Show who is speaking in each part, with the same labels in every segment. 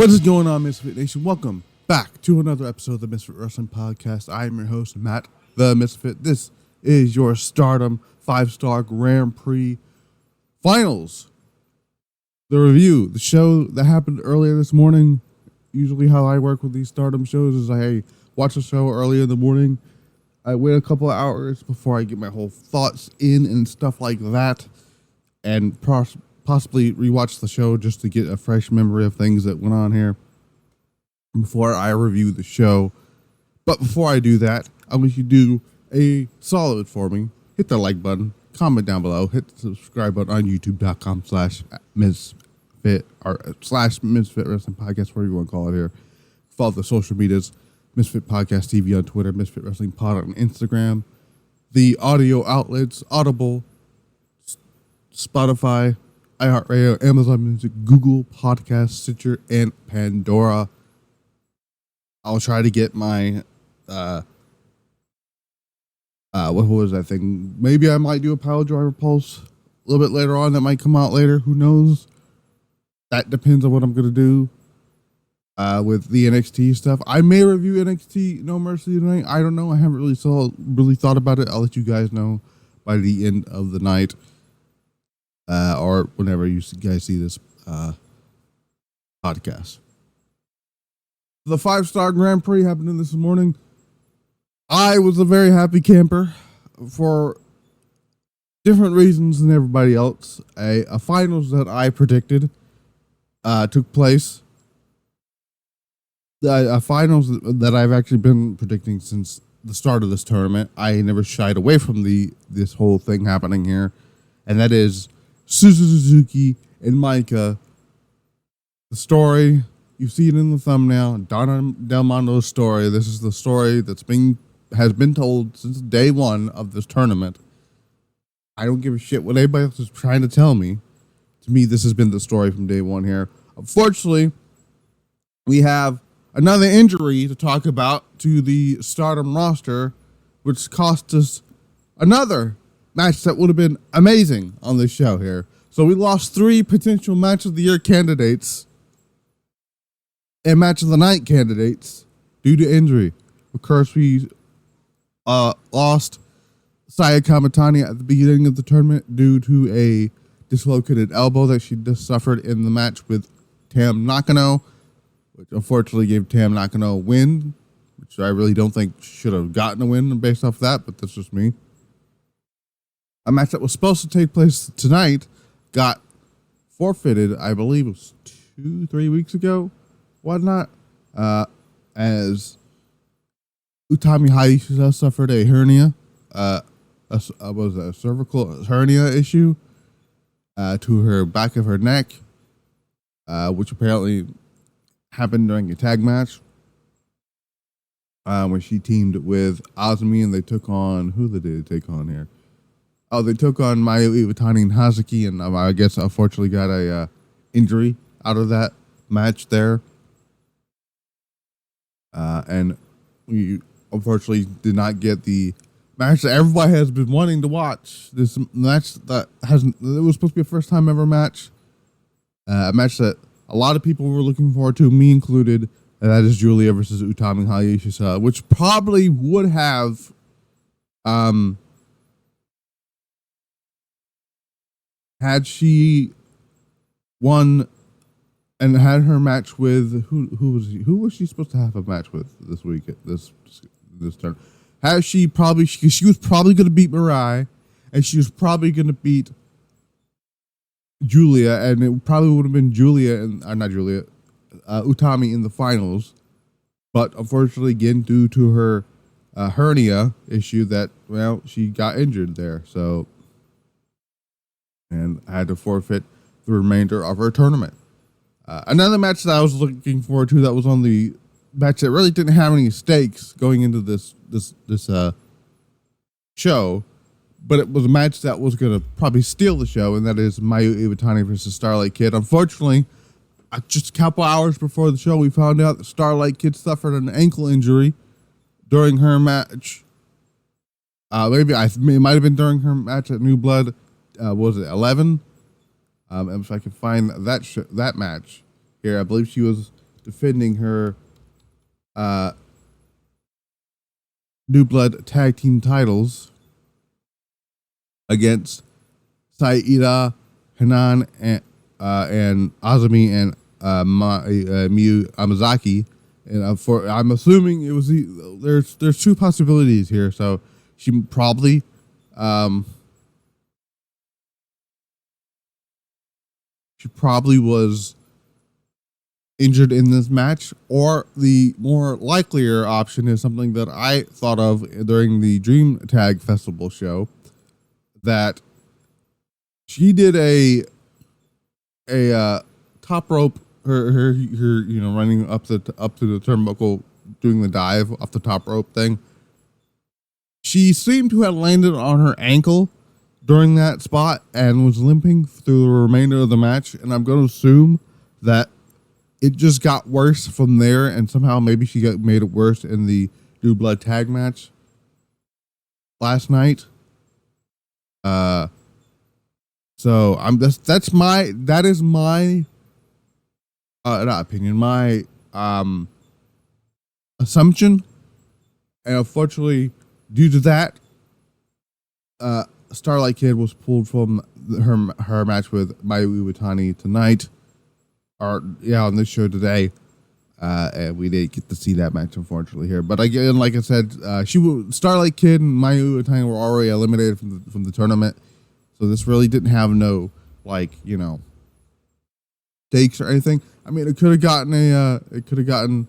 Speaker 1: What is going on, Misfit Nation? Welcome back to another episode of the Misfit Wrestling Podcast. I am your host, Matt the Misfit. This is your Stardom 5-Star Grand Prix Finals. The review, the show that happened earlier this morning. Usually how I work with these Stardom shows is I watch the show earlier in the morning. I wait a couple of hours before I get my whole thoughts in and stuff like that. And possibly rewatch the show just to get a fresh memory of things that went on here before I review the show. But before I do that, I want you to do a solid for me. Hit the like button, comment down below, hit the subscribe button on youtube.com/misfit or /misfit wrestling podcast, whatever you want to call it here. Follow the social medias, Misfit Podcast TV on Twitter, Misfit Wrestling Pod on Instagram. The audio outlets, Audible, Spotify, iHeartRadio, Amazon Music, Google Podcasts, Stitcher, and Pandora. I'll try to get my, what was that thing? Maybe I might do a Power Driver Pulse a little bit later on. That might come out later. Who knows? That depends on what I'm going to do with the NXT stuff. I may review NXT No Mercy tonight. I don't know. I haven't really thought about it. I'll let you guys know by the end of the night. Or whenever you guys see this podcast. The 5-Star Grand Prix happening this morning. I was a very happy camper for different reasons than everybody else. A finals that I predicted took place. A finals that I've actually been predicting since the start of this tournament. I never shied away from this whole thing happening here, and that is Suzu Suzuki and Maika. The story, you see it in the thumbnail, Donna Del Mondo's story. This is the story has been told since day one of this tournament. I don't give a shit what anybody else is trying to tell me. To me, this has been the story from day one here. Unfortunately, we have another injury to talk about to the Stardom roster, which cost us another match that would have been amazing on this show here. So we lost 3 potential Match of the Year candidates and Match of the Night candidates due to injury. Of course, we lost Saya Kamitani at the beginning of the tournament due to a dislocated elbow that she just suffered in the match with Tam Nakano, which unfortunately gave Tam Nakano a win, which I really don't think should have gotten a win based off that, but that's just me. A match that was supposed to take place tonight got forfeited, I believe it was 2-3 weeks ago, whatnot, as Utami Hayashishita suffered a hernia, a cervical hernia issue to her back of her neck, which apparently happened during a tag match when she teamed with Azumi and they took on, who did they take on here? Oh, they took on Mariah May and Hazuki, and I guess unfortunately got a injury out of that match there. And we unfortunately did not get the match that everybody has been wanting to watch. This match it was supposed to be a first time ever match. A match that a lot of people were looking forward to, me included, and that is Julia versus Utami Hayashishita, which probably would have had she won and had her match with who was she supposed to have a match with this week this turn? She was probably going to beat Mariah, and she was probably going to beat Julia, and it probably would have been Utami in the finals, but unfortunately, again due to her hernia issue, she got injured there, so. And I had to forfeit the remainder of her tournament. Another match that I was looking forward to that was on the match that really didn't have any stakes going into this show, but it was a match that was going to probably steal the show, and that is Mayu Iwatani versus Starlight Kid. Unfortunately, just a couple hours before the show, we found out that Starlight Kid suffered an ankle injury during her match. It might have been during her match at New Blood. Was it 11? If I can find that match here, I believe she was defending her New Blood tag team titles against Saida, Hanan, and Azumi and Miyu Amazaki. And I'm assuming it was there's two possibilities here. So she probably was injured in this match, or the more likelier option is something that I thought of during the Dream Tag Festival show, that she did a top rope, her running up to the turnbuckle, doing the dive off the top rope thing. She seemed to have landed on her ankle during that spot and was limping through the remainder of the match, and I'm going to assume that it just got worse from there, and somehow maybe she made it worse in the New Blood tag match last night. So that is my not opinion, my assumption, and unfortunately, due to that, Starlight Kid was pulled from her match with Mayu Iwatani tonight, on this show today, and we didn't get to see that match, unfortunately, here. But again, like I said, Starlight Kid and Mayu Iwatani were already eliminated from the tournament, so this really didn't have no stakes or anything. I mean, it could have gotten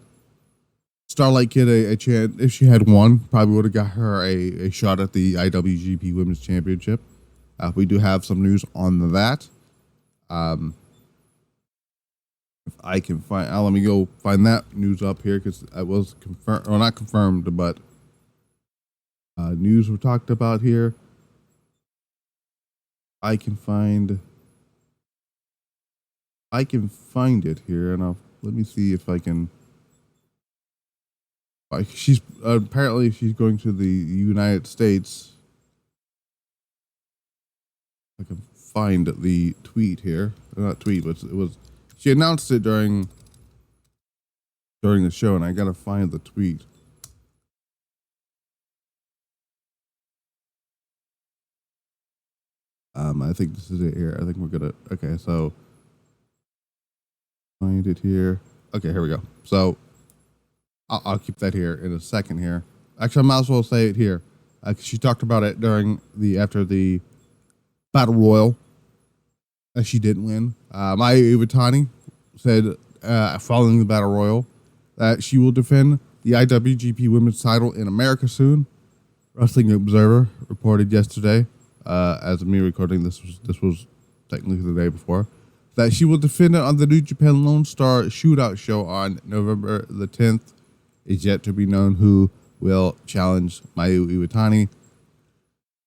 Speaker 1: Starlight Kid a chance if she had won. Probably would have got her a shot at the IWGP Women's Championship. We do have some news on that. If I can find, let me go find that news up here, because it was confirmed, or not confirmed, but news we talked about here. I can find it here, and let me see if I can. She's apparently going to the United States. I can find the tweet here, not tweet, but it was. She announced it during the show, and I gotta find the tweet. I think this is it here. I think we're gonna. Okay, so find it here. Okay, here we go. So I'll keep that here in a second here. Actually, I might as well say it here. She talked about it after the Battle Royal that she didn't win. Mayu Iwatani said, following the Battle Royal, that she will defend the IWGP Women's title in America soon. Wrestling Observer reported yesterday, as of me recording this was technically the day before, that she will defend it on the New Japan Lone Star Shootout show on November the 10th. It's yet to be known who will challenge Mayu Iwatani.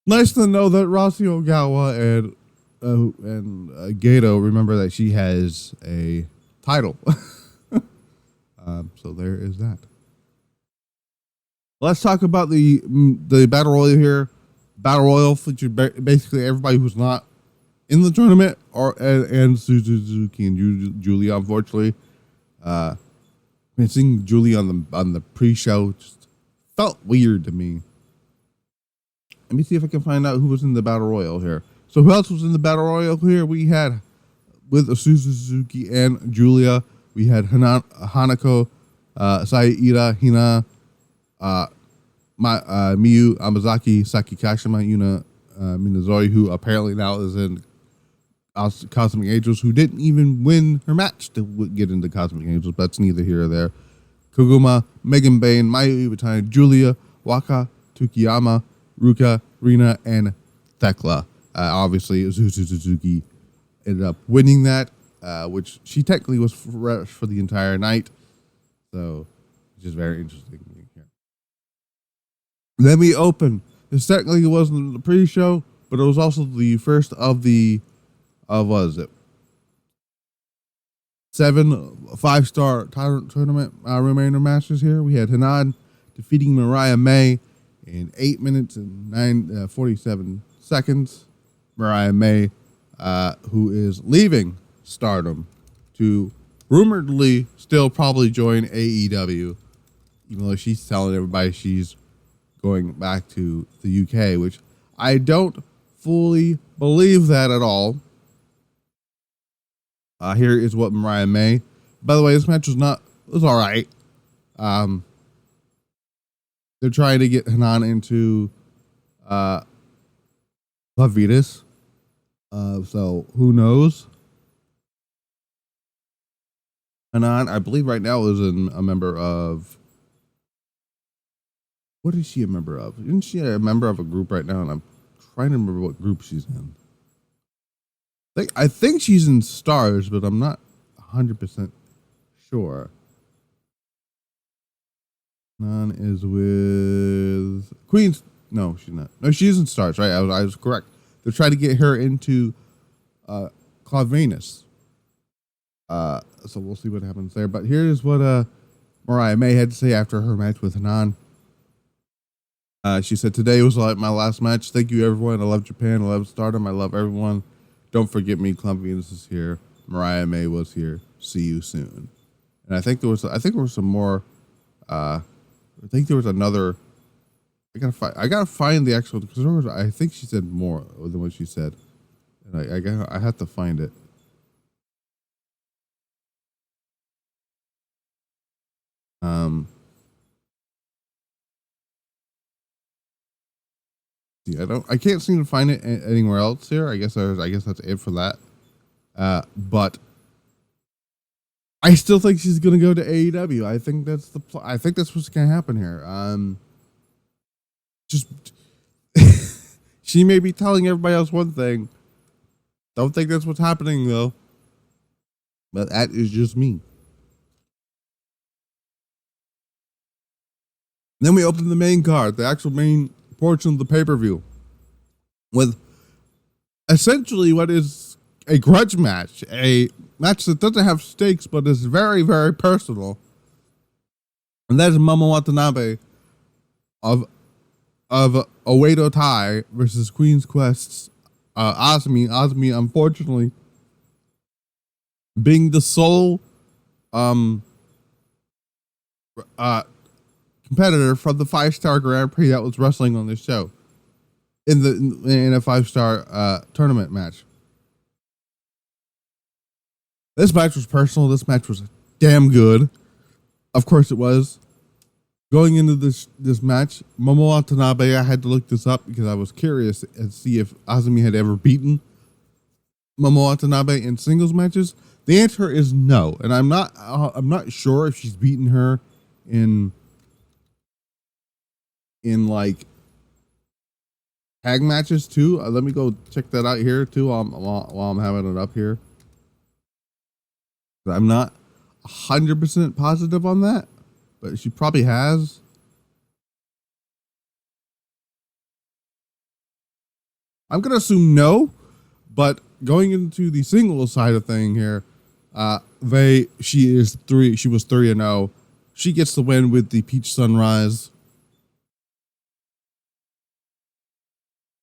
Speaker 1: Nice to know that Rossy Ogawa and Gato remember that she has a title. So there is that. Let's talk about the Battle Royal here. Battle Royal featured basically everybody who's not in the tournament, and Suzu Suzuki and Julia, unfortunately. Seeing Julia on the pre-show just felt weird to me. Let me see if I can find out who was in the Battle Royal here. So who else was in the Battle Royal here? We had, with Suzu Suzuki and Julia, we had Hanako, Saida, Hina, Miyu Amazaki, Saki Kashima, Yuna Minazori, who apparently now is in Cosmic Angels, who didn't even win her match to get into Cosmic Angels, but that's neither here or there. Koguma, Megan Bain, Mayu Iwatani, Julia, Waka, Tukiyama, Ruka, Rina, and Thekla. Obviously, Suzu Suzuki ended up winning that, which she technically was for the entire night. So, it's just very interesting here. Then we open. This technically wasn't the pre-show, but it was also the first of what is it? 7 5-star tournament remainder matches here. We had Hanan defeating Mariah May in 8 minutes and 47 seconds. Mariah May, who is leaving Stardom to rumoredly still probably join AEW, even though she's telling everybody she's going back to the UK, which I don't fully believe that at all. Here is what Mariah May. By the way, this match was all right. They're trying to get Hanan into Lavitas. So who knows? Hanan, I believe right now is a member of. What is she a member of? Isn't she a member of a group right now? And I'm trying to remember what group she's in. I think she's in Stars, but I'm not 100% sure. Hanan is with Queens. No, she's not. No, she's in Stars, right? I was correct. They're trying to get her into Claude Venus. So we'll see what happens there. But here's what Mariah May had to say after her match with Hanan. She said, "Today was like my last match. Thank you, everyone. I love Japan. I love Stardom. I love everyone. Don't forget me. Claude Venus is here. Mariah May was here. See you soon." And I think there was some more. I think there was another. I gotta find the actual, because I think she said more than what she said, and I have to find it. Yeah, I can't seem to find it anywhere else here. I guess that's it for that. But I still think she's gonna go to AEW. I think that's I think that's what's gonna happen here. Just she may be telling everybody else one thing. Don't think that's what's happening though. But that is just me. Then we open the main card, the actual main portion of the pay-per-view, with essentially what is a grudge match, a match that doesn't have stakes but is very, very personal. And that is Momo Watanabe of Oedo Tai versus Queen's Quest's Azumi. Azumi, unfortunately, being the sole competitor from the 5-star Grand Prix that was wrestling on this show in a 5-star tournament match. This match was personal. This match was damn good. Of course it was. Going into this match, Momo Watanabe, I had to look this up because I was curious and see if Azumi had ever beaten Momo Watanabe in singles matches. The answer is no, and I'm not sure if she's beaten her in like tag matches too. Let me go check that out here too while I'm having it up here. I'm not 100% positive on that, but she probably has. I'm gonna assume no, but going into the singles side of thing here, she was 3-0. She gets the win with the Peach Sunrise.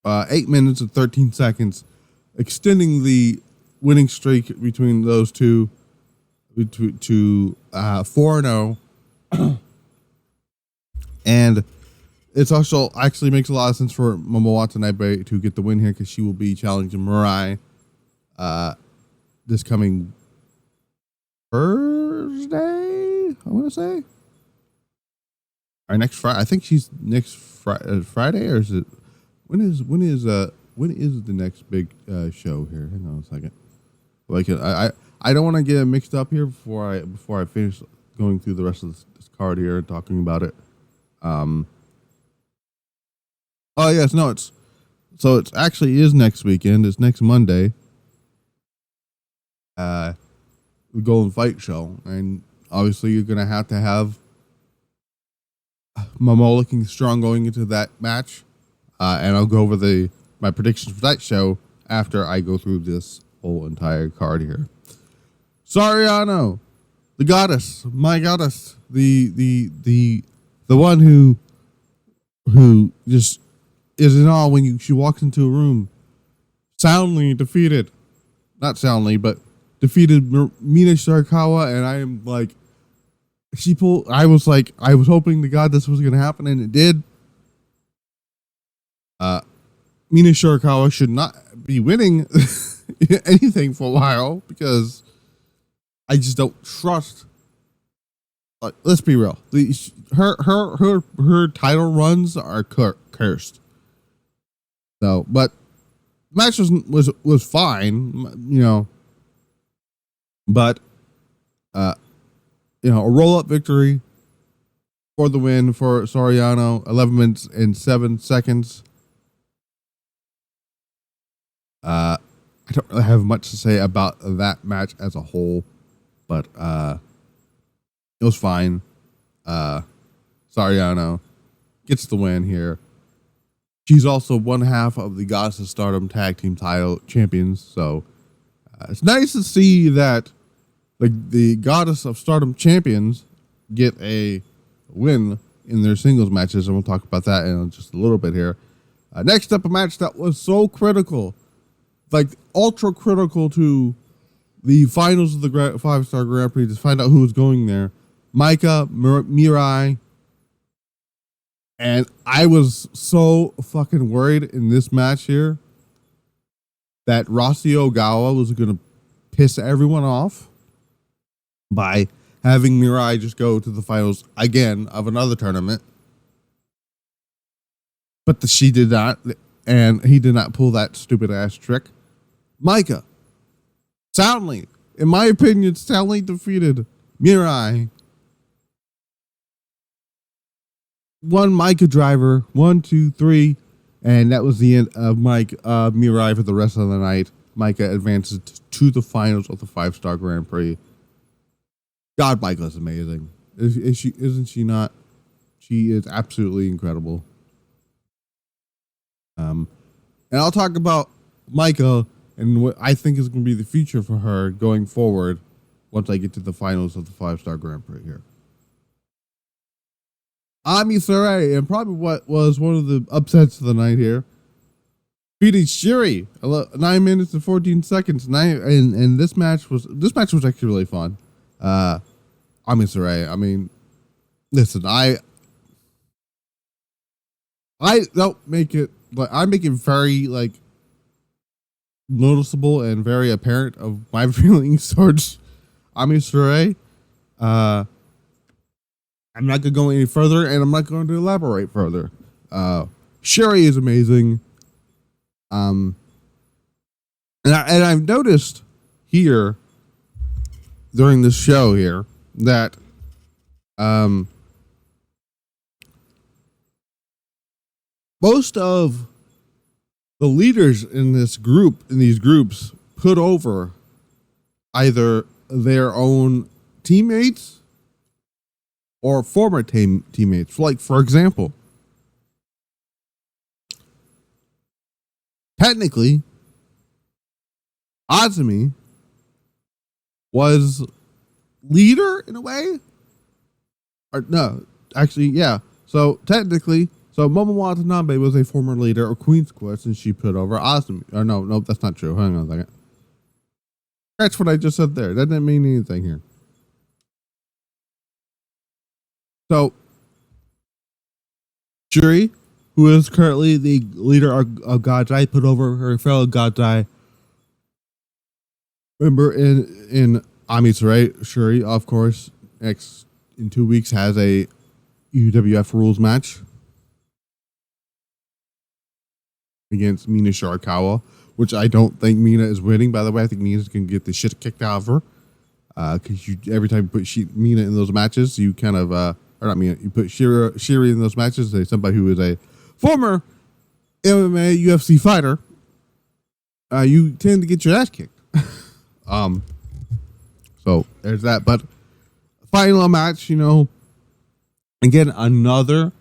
Speaker 1: 8 minutes and 13 seconds, extending the winning streak between those two to 4-0. And it's also actually makes a lot of sense for Momo Watanabe to get the win here because she will be challenging Mariah this coming Thursday, I want to say. Or next Friday. I think she's next Friday, or is it? When is the next big show here? Hang on a second. Like I don't want to get mixed up here before I finish going through the rest of this card here and talking about it. Oh yes, no, it's actually is next weekend. It's next Monday. The Golden Fight show, and obviously you're gonna have to have Momo looking strong going into that match. And I'll go over my predictions for that show after I go through this whole entire card here. Sariano, the goddess, my goddess, the one who just is in awe when she walks into a room, soundly defeated, not soundly, but defeated Mina Shirakawa, and I am like, I was hoping to God this was going to happen, and it did. Mina Shirakawa should not be winning anything for a while because I just don't trust. Like, let's be real. Her title runs are cursed. So, but the match was fine, you know. But a roll up victory for the win for Soriano, 11 minutes and 7 seconds. I don't really have much to say about that match as a whole, but it was fine. Soriano gets the win here. She's also one half of the Goddess of Stardom Tag Team Title Champions, so it's nice to see that the Goddess of Stardom Champions get a win in their singles matches, and we'll talk about that in just a little bit here. Next up, a match that was so critical, like ultra critical to the finals of the 5-star Grand Prix to find out who was going there. Maika, Mirai, and I was so fucking worried in this match here that Rossi Ogawa was going to piss everyone off by having Mirai just go to the finals again of another tournament. But she did not, and he did not pull that stupid ass trick. Maika, soundly, in my opinion, soundly defeated Mirai. One Maika driver, 1, 2, 3, and that was the end of Mirai for the rest of the night. Maika advances to the finals of the 5-star Grand Prix. God, Maika is amazing. Isn't she not? She is absolutely incredible. And I'll talk about Maika and what I think is going to be the future for her going forward once I get to the finals of the 5-star Grand Prix here. Ami Sourei, and probably what was one of the upsets of the night here, beating Shiri 9 minutes and 14 seconds. And this match was actually really fun. Ami Sourei, I mean, listen, I don't make it, but I make it very noticeable and very apparent of my feelings towards Ami Sourei. I'm not going to go any further, and I'm not going to elaborate further. Shiri is amazing. And I've noticed here during this show here that most of the leaders in these groups put over either their own teammates or former teammates. Like, for example, technically, Azumi was leader in a way. Or no, actually, yeah. So technically, Momo Watanabe was a former leader of Queen's Quest, and she put over Azumi. Or no, that's not true. Hang on a second. That's what I just said there. That didn't mean anything here. So, Shuri, who is currently the leader of Godai, put over her fellow Godai member in Ami Sourei. Shuri, of course, in 2 weeks has a UWF rules match against Mina Shirakawa, which I don't think Mina is winning. By the way, I think Mina's going to get the shit kicked out of her because every time you put Mina in those matches, you kind of or not Mina, you put Shiri in those matches. Somebody who is a former MMA UFC fighter, you tend to get your ass kicked. So there's that. But final match, again, another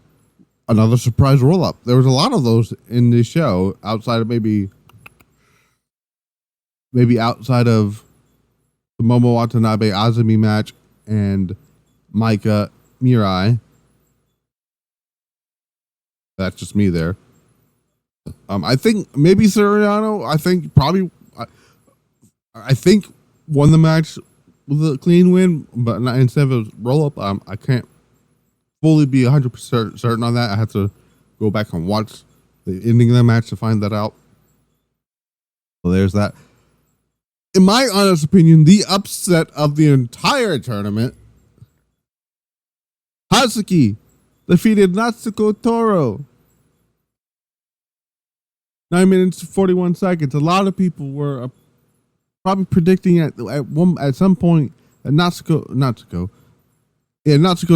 Speaker 1: surprise roll up. There was a lot of those in this show outside of maybe outside of the Momo Watanabe Azumi match and Maika Mirai. That's just me there. I think maybe Soriano. I think won the match with a clean win, but not, instead of a roll up. I can't fully be 100% certain on that. I have to go back and watch the ending of the match to find that out. So there's that. In my honest opinion, the upset of the entire tournament, Hazuki defeated Natsuko Tora. 9 minutes 41 seconds. A lot of people were probably predicting at some point that Natsuko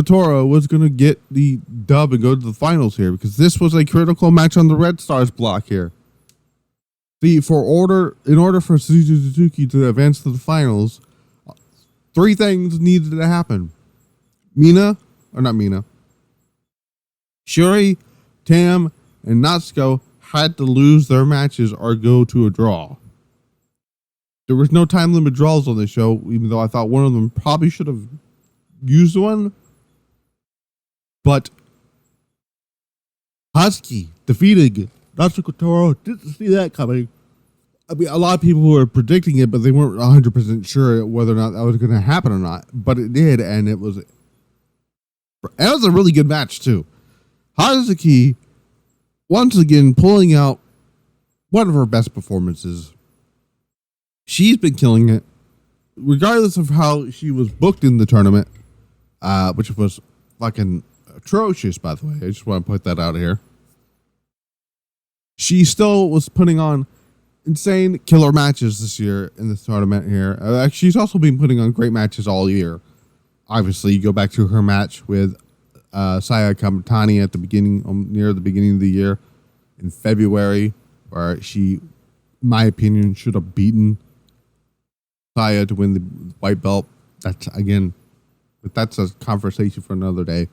Speaker 1: Tora was going to get the dub and go to the finals here, because this was a critical match on the Red Stars block here. See, in order for Suzu Suzuki to advance to the finals, 3 things needed to happen. Shuri, Tam, and Natsuko had to lose their matches or go to a draw. There was no time limit draws on the show, even though I thought one of them probably should have used one. But Hazuki defeated Natsuko Tora. Didn't see that coming. I mean, a lot of people were predicting it, but they weren't 100% sure whether or not that was going to happen or not. But it did, and it was a really good match too. Hazuki once again pulling out one of her best performances. She's been killing it, regardless of how she was booked in the tournament, which was fucking atrocious, by the way. I just want to put that out here. She still was putting on insane killer matches this year in this tournament here. She's also been putting on great matches all year. Obviously, you go back to her match with Saya Kamatani at the beginning, near the beginning of the year in February, where she, in my opinion, should have beaten Saya to win the white belt. That's a conversation for another day.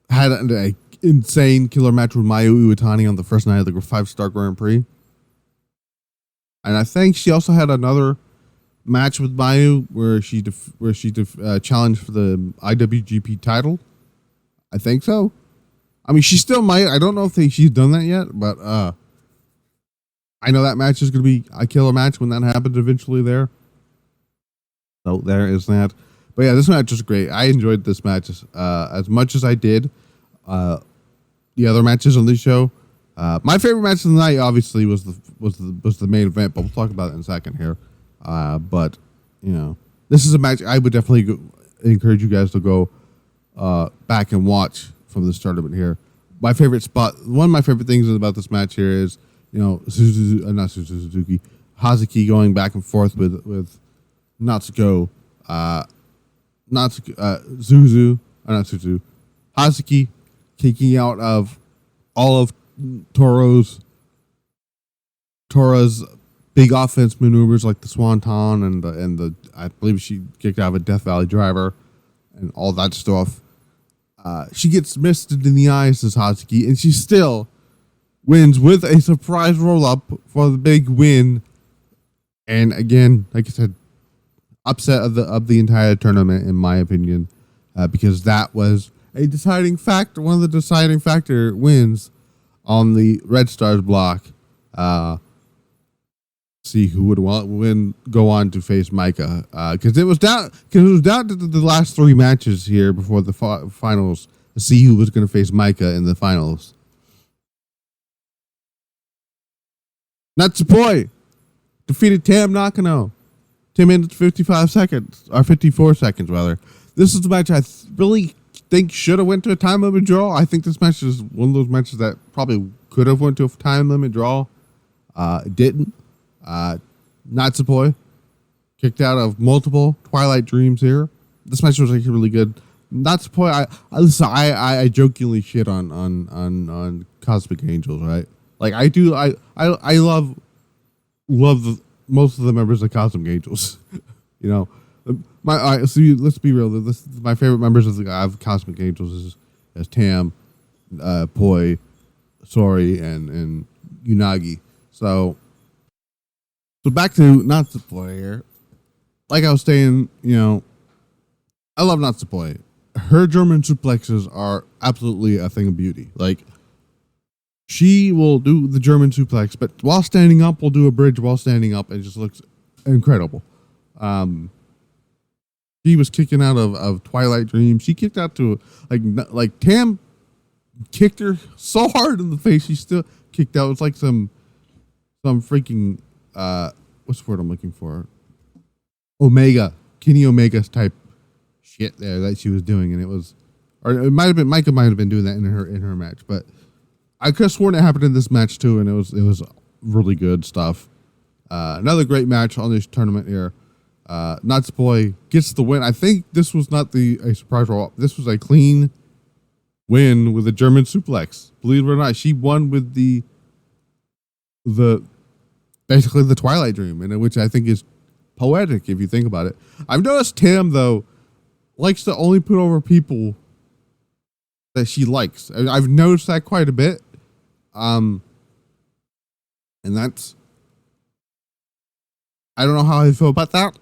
Speaker 1: Had an insane killer match with Mayu Iwatani on the first night of the 5-star Grand Prix. And I think she also had another match with Mayu where she challenged for the IWGP title. I think so. I mean, she still might. I don't know if she's done that yet, but I know that match is going to be a killer match when that happens eventually there. So there is that. But yeah, this match was great. I enjoyed this match as much as I did the other matches on this show. My favorite match of the night, obviously, was the main event, but we'll talk about it in a second here. But this is a match I would definitely encourage you guys to go back and watch from this tournament here. My favorite spot, one of my favorite things about this match here is Suzuki, Hazuki going back and forth with Natsuko, Hazuki kicking out of all of Tora's big offense maneuvers like the Swanton and the I believe she kicked out of a Death Valley driver and all that stuff. She gets misted in the eyes as Hazuki, and she still wins with a surprise roll up for the big win. And again, like I said, upset of the entire tournament in my opinion, because that was a deciding factor, one of the deciding factor wins on the Red Stars block. See who would go on to face Maika, because it was down to the last 3 matches here before the finals to see who was going to face Maika in the finals. Natsupoi defeated Tam Nakano, 10 minutes 55 seconds or 54 seconds rather. This is the match I really think should have went to a time limit draw. I think this match is one of those matches that probably could have went to a time limit draw. It didn't. Natsupoi kicked out of multiple Twilight Dreams here. This match was actually really good. Natsupoi, I jokingly shit on Cosmic Angels, right? Like I do. I love most of the members of Cosmic Angels. Let's be real. My favorite members of Cosmic Angels is Tam, Poi, Sori, and Unagi. So back to Natsupoi here. Like I was saying, I love Natsupoi. Her German suplexes are absolutely a thing of beauty. Like, She will do the German suplex, but while standing up, will do a bridge while standing up. It just looks incredible. She was kicking out of Twilight Dream. She kicked out to like Tam kicked her so hard in the face. She still kicked out. It's like some freaking what's the word I'm looking for? Kenny Omega's type shit there that she was doing, and it was, or it might have been Maika might have been doing that in her match, but I could have sworn it happened in this match too, and it was really good stuff. Another great match on this tournament here. Natsuko gets the win. I think this was not a surprise roll. This was a clean win with a German suplex. Believe it or not, she won with the basically the Twilight Dream, and which I think is poetic if you think about it. I've noticed Tam though likes to only put over people that she likes. I've noticed that quite a bit. And that's, I don't know how I feel about that.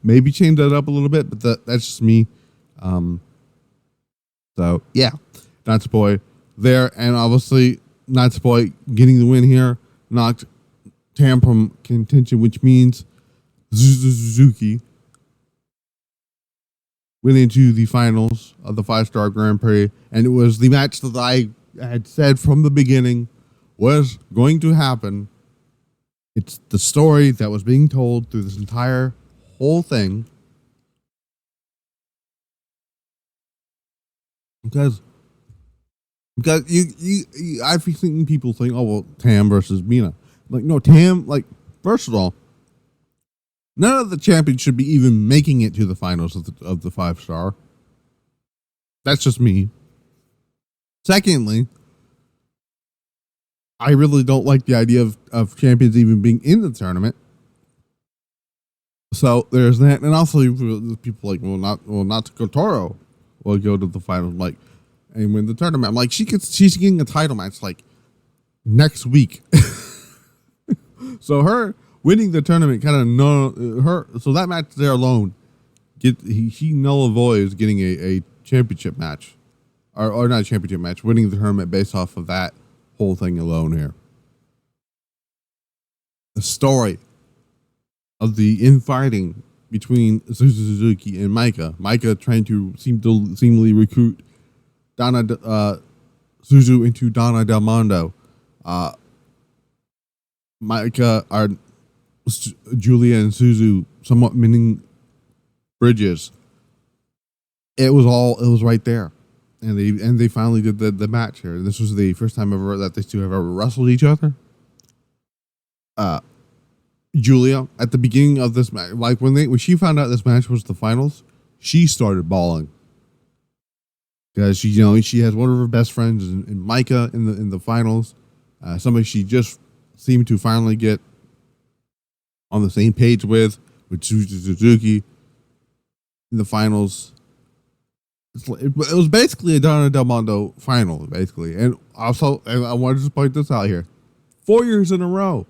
Speaker 1: Maybe change that up a little bit, but that's just me. So yeah, Natsuko there, and obviously Natsuko getting the win here knocked Tam from contention, which means Suzu Suzuki went into the finals of the 5-Star Grand Prix, and it was the match that I had said from the beginning was going to happen. It's the story that was being told through this entire whole thing. Because I've seen people think, oh well, Tam versus Mina. Like, no, Tam, like, first of all, none of the champions should be even making it to the finals of the 5-Star. That's just me. Secondly, I really don't like the idea of champions even being in the tournament. So there's that, and also people like, Natsuko Tora will go to the finals, like, and win the tournament. I'm like, she's getting a title match like next week. So her winning the tournament kind of so that match there alone, she null avoids getting a championship match, or not a championship match, winning the tournament based off of that whole thing alone here. The story of the infighting between Suzu Suzuki and Maika. Maika trying to seemingly recruit Suzu into Donna Del Mondo. Maika, Julia and Suzu somewhat mending bridges. It was right there, and they finally did the match here. This was the first time ever that these two have ever wrestled each other. Julia, at the beginning of this match, like when she found out this match was the finals, she started bawling because she has one of her best friends in Maika in the finals, somebody she just seemed to finally get on the same page with Suzu Suzuki in the finals. It was basically a Donna Del Mondo final, basically, and also, and I wanted to point this out here: 4 years in a row.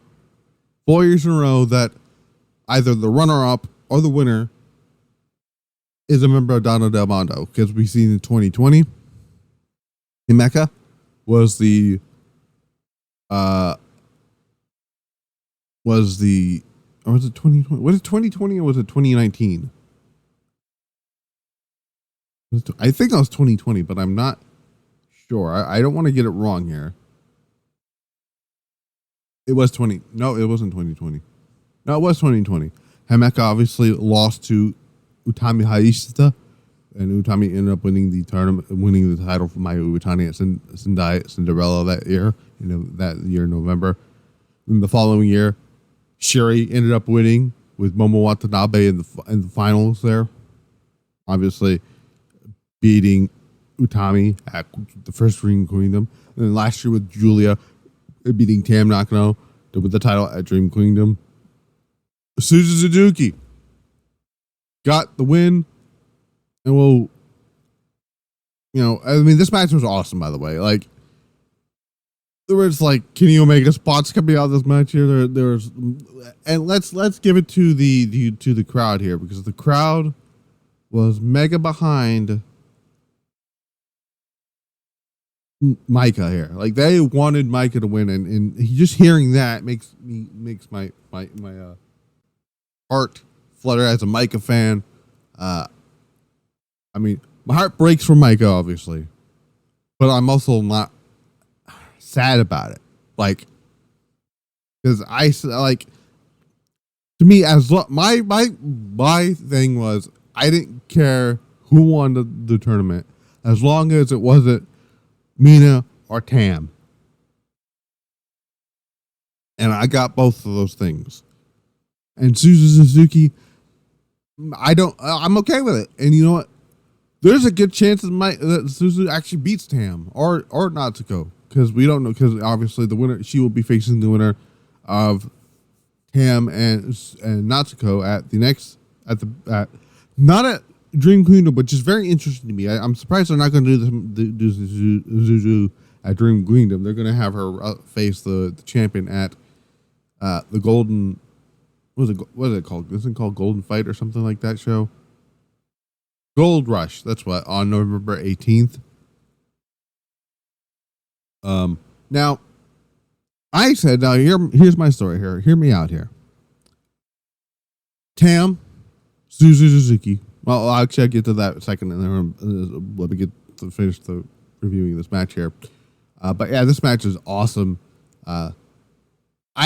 Speaker 1: 4 years in a row that either the runner-up or the winner is a member of Donna Del Mondo. Because we've seen in 2020, Himeka was the or was it 2020? Was it 2020 or was it 2019? I think it was 2020, but I'm not sure. I don't want to get it wrong here. It was 20. No, it wasn't 2020. No, it was 2020. Himeka obviously lost to Utami Hayashishita, and Utami ended up winning the tournament, winning the title for Mayu Iwatani at Cinderella that year. In November. In the following year, Shuri ended up winning with Momo Watanabe in the finals there. Obviously, beating Utami at the first Ring Kingdom, and then last year with Julia beating Tam Nakano to win the title at Dream Kingdom. Suzu Suzuki got the win, and this match was awesome, by the way. Like, there was like Kenny Omega spots coming out of this match here. There's, and let's give it to the crowd here, because the crowd was mega behind Maika here. Like they wanted Maika to win, and just hearing that makes my heart flutter as a Maika fan. I mean, my heart breaks for Maika, obviously, but I'm also not sad about it. Like, because I like, to me, as my thing was, I didn't care who won the tournament as long as it wasn't Mina or Tam, and I got both of those things. And Suzu Suzuki, I'm okay with it. And you know what? There's a good chance that Suzu actually beats Tam or Natsuko, because we don't know, because obviously the winner, she will be facing the winner of Tam and Natsuko at not at Dream Kingdom, which is very interesting to me. I'm surprised they're not going to do Suzu at Dream Kingdom. They're going to have her face the champion at the Golden. What is it called? Isn't it called Golden Fight or something like that show? Gold Rush. That's what, on November 18th. Now, I said, now here's my story here. Hear me out here. Tam, Suzu Suzuki. Well, actually, I'll get to that in a second, and then let me get to finish the reviewing this match here. But yeah, this match is awesome. I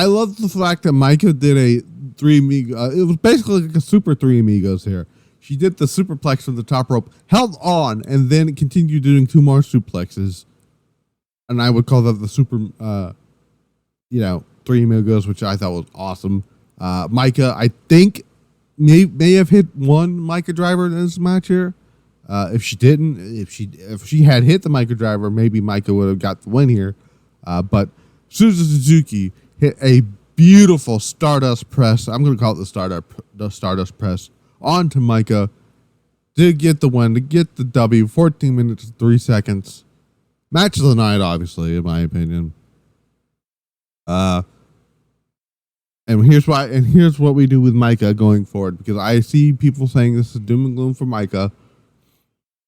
Speaker 1: love the fact that Maika did a three amigo. It was basically like a super three amigos here. She did the superplex from the top rope, held on, and then continued doing two more suplexes. And I would call that the super, three amigos, which I thought was awesome. Maika, I think, may have hit one Maika driver in this match here. If she didn't, if she had hit the Maika driver, maybe Maika would have got the win here. But Suzu Suzuki hit a beautiful Stardust press. I'm going to call it the Stardust press onto Maika to get the win, to get the W. 14 minutes and 3 seconds. Match of the night, obviously, in my opinion. And here's what we do with Maika going forward, because I see people saying this is doom and gloom for Maika.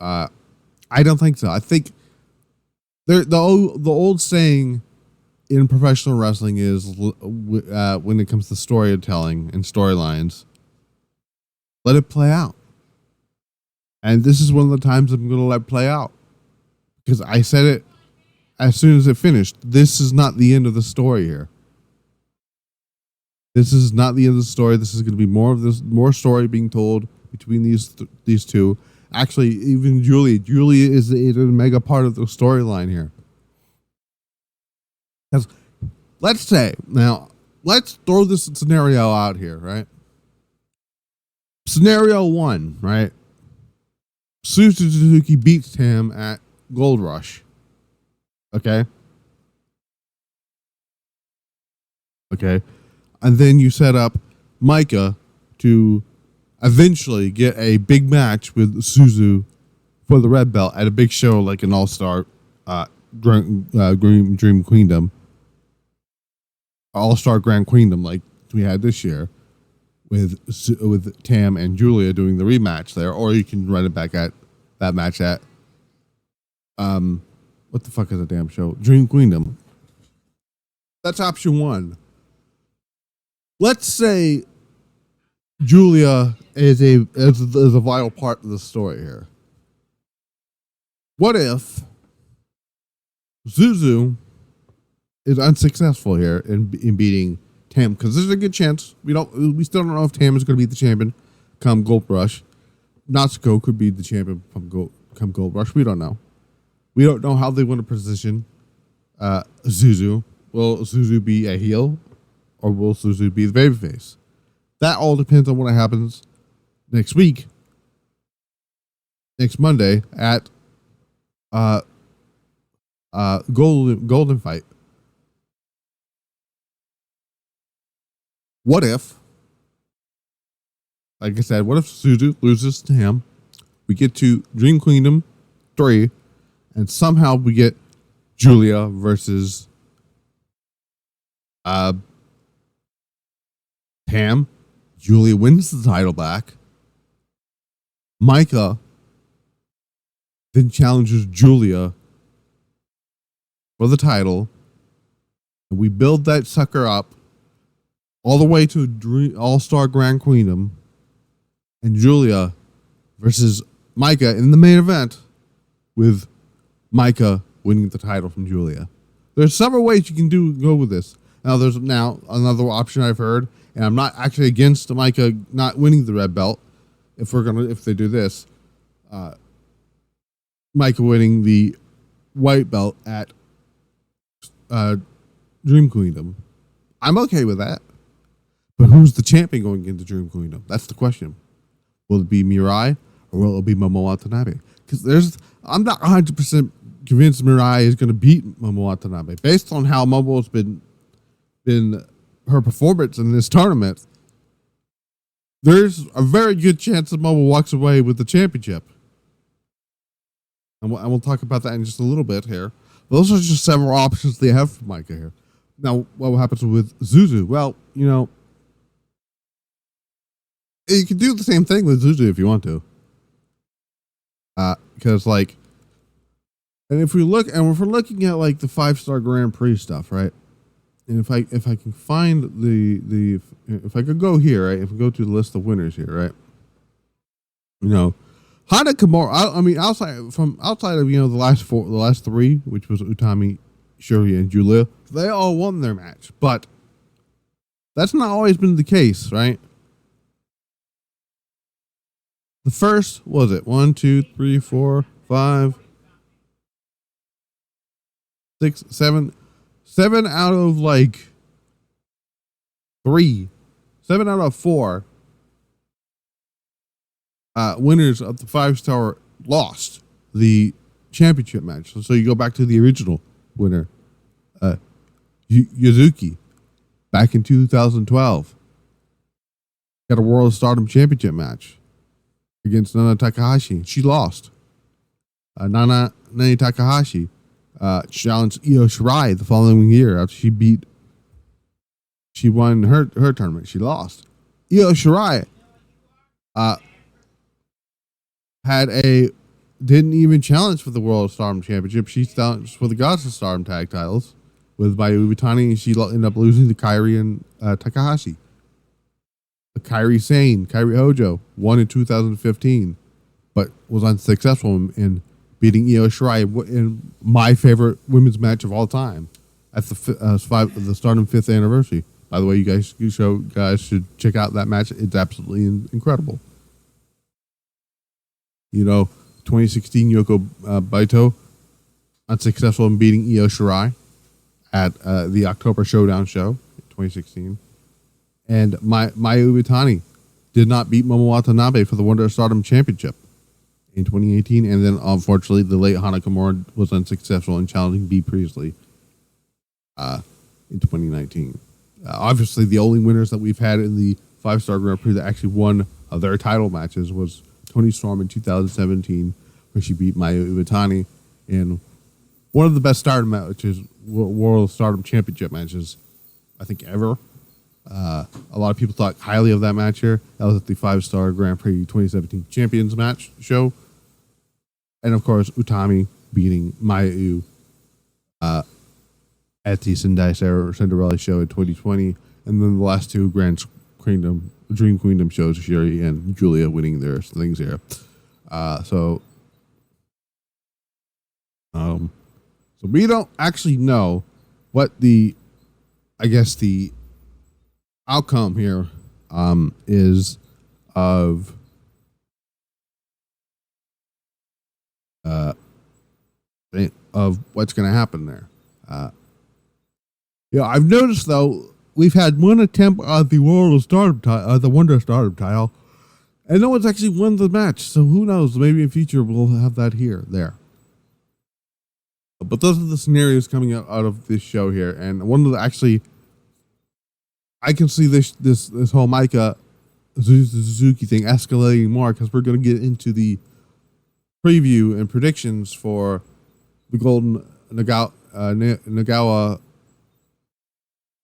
Speaker 1: I don't think so. I think the old saying in professional wrestling is, when it comes to storytelling and storylines, let it play out. And this is one of the times I'm going to let play out, because I said it as soon as it finished. This is not the end of the story here. This is not the end of the story. This is going to be more story being told between these two. Actually, even Julia is a mega part of the storyline here. Because let's throw this scenario out here, right? Scenario 1, right? Suzu Suzuki beats Tam at Gold Rush. Okay. And then you set up Maika to eventually get a big match with Suzu for the red belt at a big show like an All-Star Dream Queendom. All-Star Grand Queendom like we had this year with Tam and Julia doing the rematch there, or you can run it back at that match at what the fuck is the damn show? Dream Queendom. That's option 1. Let's say Julia is a vital part of the story here. What if Suzu is unsuccessful here in beating Tam? Because there's a good chance we still don't know if Tam is going to be the champion come Gold Rush. Natsuko could be the champion come Gold Rush. We don't know. We don't know how they want to position Suzu. Will Suzu be a heel, or will Suzu be the babyface? That all depends on what happens next week, next Monday at Golden Fight. What if, like I said, what if Suzu loses to him? We get to Dream Queendom 3, and somehow we get Julia versus Tam. Julia wins the title back. Maika then challenges Julia for the title. And we build that sucker up all the way to All-Star Grand Queendom, and Julia versus Maika in the main event, with Maika winning the title from Julia. There's several ways you can go with this. Now, there's another option I've heard, and I'm not actually against Maika not winning the red belt. If they do this, Maika winning the white belt at Dream Queendom. I'm okay with that. But who's the champion going into Dream Queendom? That's the question. Will it be Mirai or will it be Momo Watanabe? Because I'm not 100% convinced Mirai is going to beat Momo Watanabe based on how Momo's been her performance in this tournament. There's a very good chance that Momo walks away with the championship. And we'll talk about that in just a little bit here. Those are just several options they have for Maika here. Now, what happens with Suzu? Well, you can do the same thing with Suzu if you want to. Because, and if we're looking at, the 5-star Grand Prix stuff, right? And if I can find if I could go here, right? If we go to the list of winners here, right? Hanan Kimura, outside of the last three, which was Utami, Shuri, and Julia, they all won their match. But that's not always been the case, right? The first, was it 1, 2, 3, 4, 5, 6, 7 out of 7 out of 4 winners of the 5-star lost the championship match. So you go back to the original winner, Hazuki, back in 2012, got a World Stardom Championship match against Nana Takahashi. She lost. Nani Takahashi challenged Io Shirai the following year after she won her tournament. She lost. Io Shirai didn't even challenge for the World Stardom Championship. She challenged for the Goddess of Stardom tag titles with Mayu Iwatani, and she ended up losing to Kairi and Takahashi. Kairi Hojo won in 2015, but was unsuccessful in beating Io Shirai in my favorite women's match of all time at the Stardom 5th anniversary. By the way, you guys should check out that match. It's absolutely incredible. 2016 Yoko Baito unsuccessful in beating Io Shirai at the October Showdown show in 2016. And Mayu Iwatani did not beat Momo Watanabe for the Wonder of Stardom Championship in 2018. And then, unfortunately, the late Hanan Kimura was unsuccessful in challenging Bea Priestley in 2019. Obviously, the only winners that we've had in the 5-star Grand Prix that actually won their title matches was Toni Storm in 2017, where she beat Mayu Iwatani in one of the best Stardom matches, World Stardom Championship matches, I think, ever. A lot of people thought highly of that match here. That was at the 5-star Grand Prix 2017 Champions match show. And, of course, Utami beating Mayu at the Cinderella show in 2020. And then the last two Dream Queendom shows, Shuri and Julia winning their things here. So we don't actually know what the outcome here is of what's going to happen there. I've noticed though we've had one attempt at the World of Stardom the Wonder of Stardom title, and no one's actually won the match. So who knows? Maybe in future we'll have that there. But those are the scenarios coming out of this show here, and one of the I can see this whole Maika Suzuki thing escalating more, because we're going to get into the preview and predictions for the Nagoya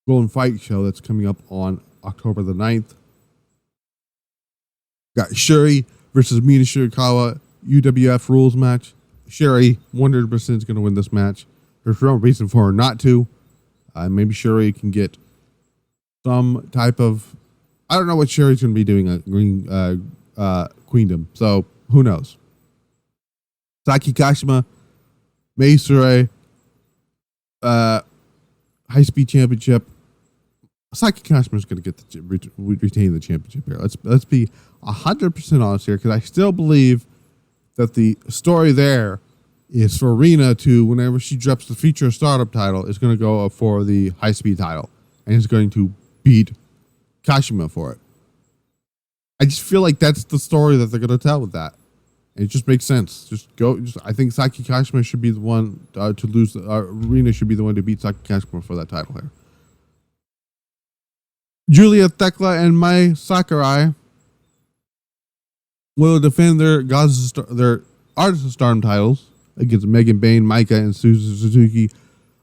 Speaker 1: Golden Fight show that's coming up on October the 9th. Got Shuri versus Mina Shirakawa UWF rules match. Shuri 100% is going to win this match. There's no reason for her not to. Maybe Shuri can get some type of... I don't know what Shuri's going to be doing at Green Queendom. So, who knows? Saki Kashima, Mei Surai, High Speed Championship. Saki Kashima is going to get retain the championship here. Let's be 100% honest here, because I still believe that the story there is for Rina to, whenever she drops the Future Stardom title, is going to go up for the High Speed title, and is going to beat Kashima for it. I just feel like that's the story that they're going to tell with that. It just makes sense. I think Saki Kashima should be the one to lose. Rina should be the one to beat Saki Kashima for that title here. Julia Thekla and Mai Sakurai will defend their Artist of Stardom titles against Megan Bayne, Maika, and Suzu Suzuki.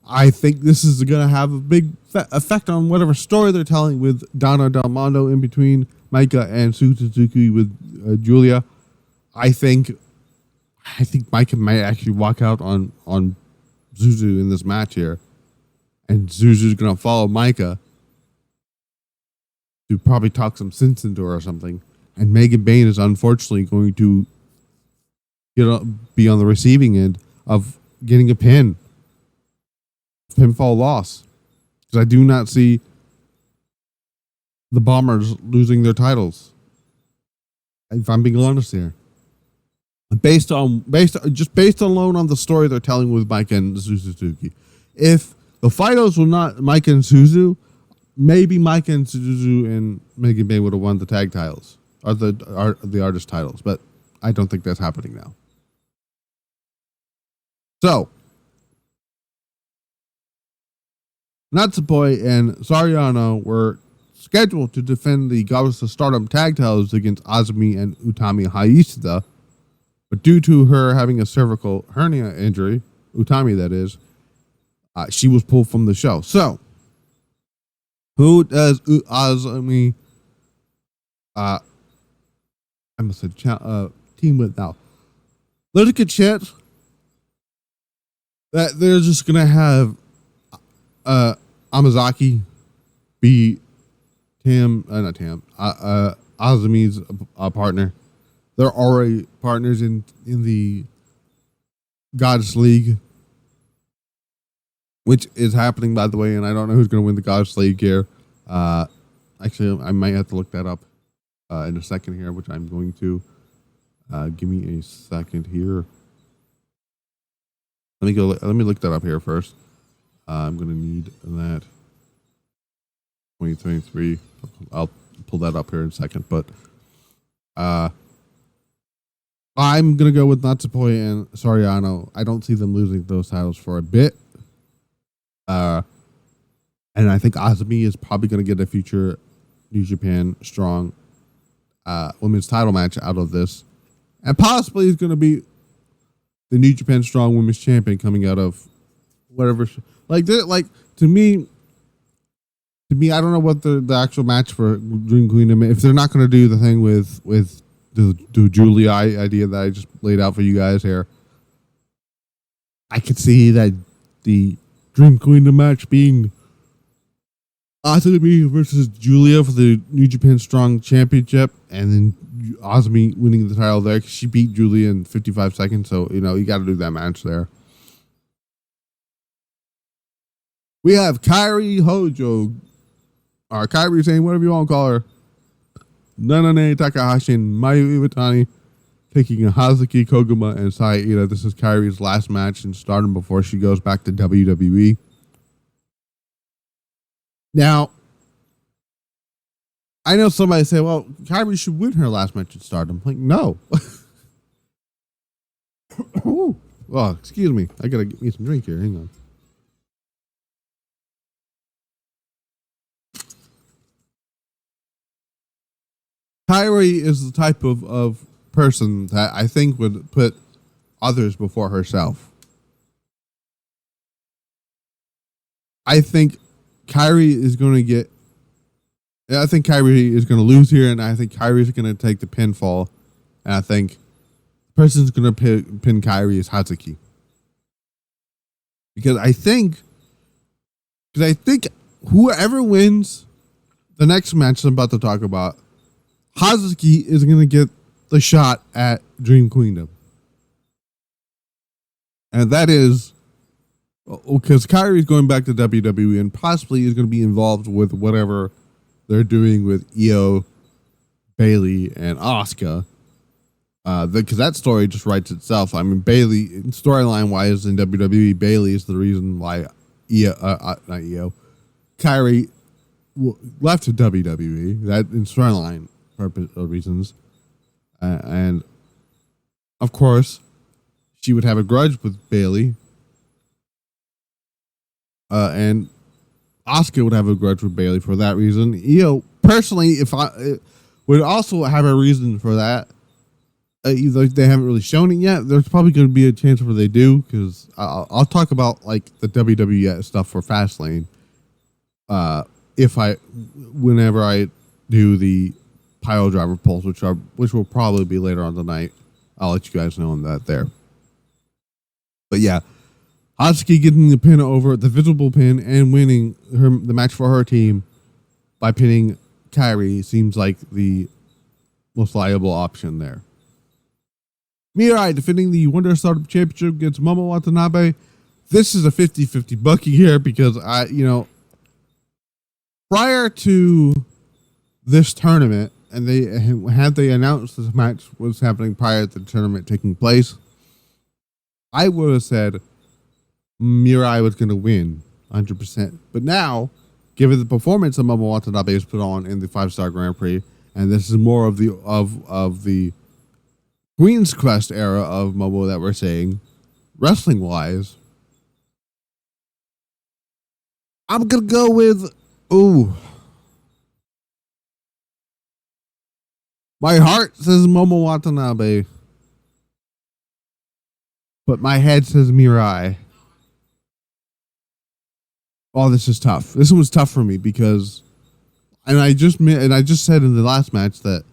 Speaker 1: I think this is going to have a big effect on whatever story they're telling with Donna Del Mondo in between Maika and Suzu Suzuki with Julia. I think Maika might actually walk out on Suzu in this match here, and Suzu's going to follow Maika to probably talk some sense into her or something. And Megan Bayne is unfortunately going to be on the receiving end of getting a pinfall loss. Because I do not see the Bombers losing their titles, if I'm being honest here. Based alone on the story they're telling with Maika and Suzu Suzuki. If the finals were not Maika and Suzu, maybe Maika and Suzu and Megan Bayne would have won the tag titles or the artist titles, but I don't think that's happening now. So, Natsupoi and Sariano were scheduled to defend the Goddess of Stardom tag titles against Azumi and Utami Hayashishita, but due to her having a cervical hernia injury, Utami that is, she was pulled from the show. So, who does Azumi team with now? There's a good chance that they're just going to have Amazaki be Azumi's partner. They're already partners in the Goddess League, which is happening, by the way, and I don't know who's going to win the Goddess League here. Actually, I might have to look that up in a second here, which I'm going to. Give me a second here. Let me look that up here first. I'm going to need that 2023. I'll pull that up here in a second, but I'm going to go with Natsupoi and Sariano. I don't see them losing those titles for a bit. And I think Azumi is probably going to get a future New Japan Strong women's title match out of this. And possibly is going to be the New Japan Strong Women's Champion coming out of whatever. To me, I don't know what the actual match for Dream Queen. If they're not going to do the thing with the Julia idea that I just laid out for you guys here, I could see that the Dream Queen match being Azumi versus Julia for the New Japan Strong Championship, and then Azumi winning the title there because she beat Julia in 55 seconds. So, you got to do that match there. We have Kairi Hojo, or Kairi saying whatever you want to call her, Nanane Takahashi and Mayu Iwatani taking Hazuki, Koguma, and Saida. This is Kairi's last match in Stardom before she goes back to WWE. Now, I know somebody say, well, Kairi should win her last match in Stardom. I'm like, no. Oh, excuse me. I got to get me some drink here. Hang on. Kairi is the type of person that I think would put others before herself. I think Kairi is going to lose here, and I think Kairi is going to take the pinfall, and I think the person who's going to pin Kairi is Hazuki. because I think whoever wins the next match I'm about to talk about, Hazuki is going to get the shot at Dream Queendom. And that is because Kairi's going back to WWE and possibly is going to be involved with whatever they're doing with Io, Bayley, and Asuka. Because that story just writes itself. I mean, Bayley, storyline wise in WWE, Bayley is the reason why Kairi left to WWE. That in storyline reasons, and of course, she would have a grudge with Bayley, and Asuka would have a grudge with Bayley for that reason. Personally, if I would also have a reason for that. Either they haven't really shown it yet. There's probably going to be a chance where they do, because I'll talk about like the WWE stuff for Fastlane. Whenever I do the pile driver polls, which will probably be later on tonight, I'll let you guys know on that there. But yeah, Hazuki getting the pin over the visible pin and winning the match for her team by pinning Kairi seems like the most viable option there. Mirai defending the Wonder Stardom Championship against Momo Watanabe. This is a 50-50 bucky here because prior to this tournament, and they announced this match was happening prior to the tournament taking place, I would have said Mirai was going to win 100%. But now, given the performance that Momo Watanabe has put on in the 5-Star Grand Prix, and this is more of the Queen's Quest era of Momo that we're saying, wrestling wise, I'm gonna go with my heart says Momo Watanabe, but my head says Mirai. Oh, this is tough. This one was tough for me because, and I just said in the last match that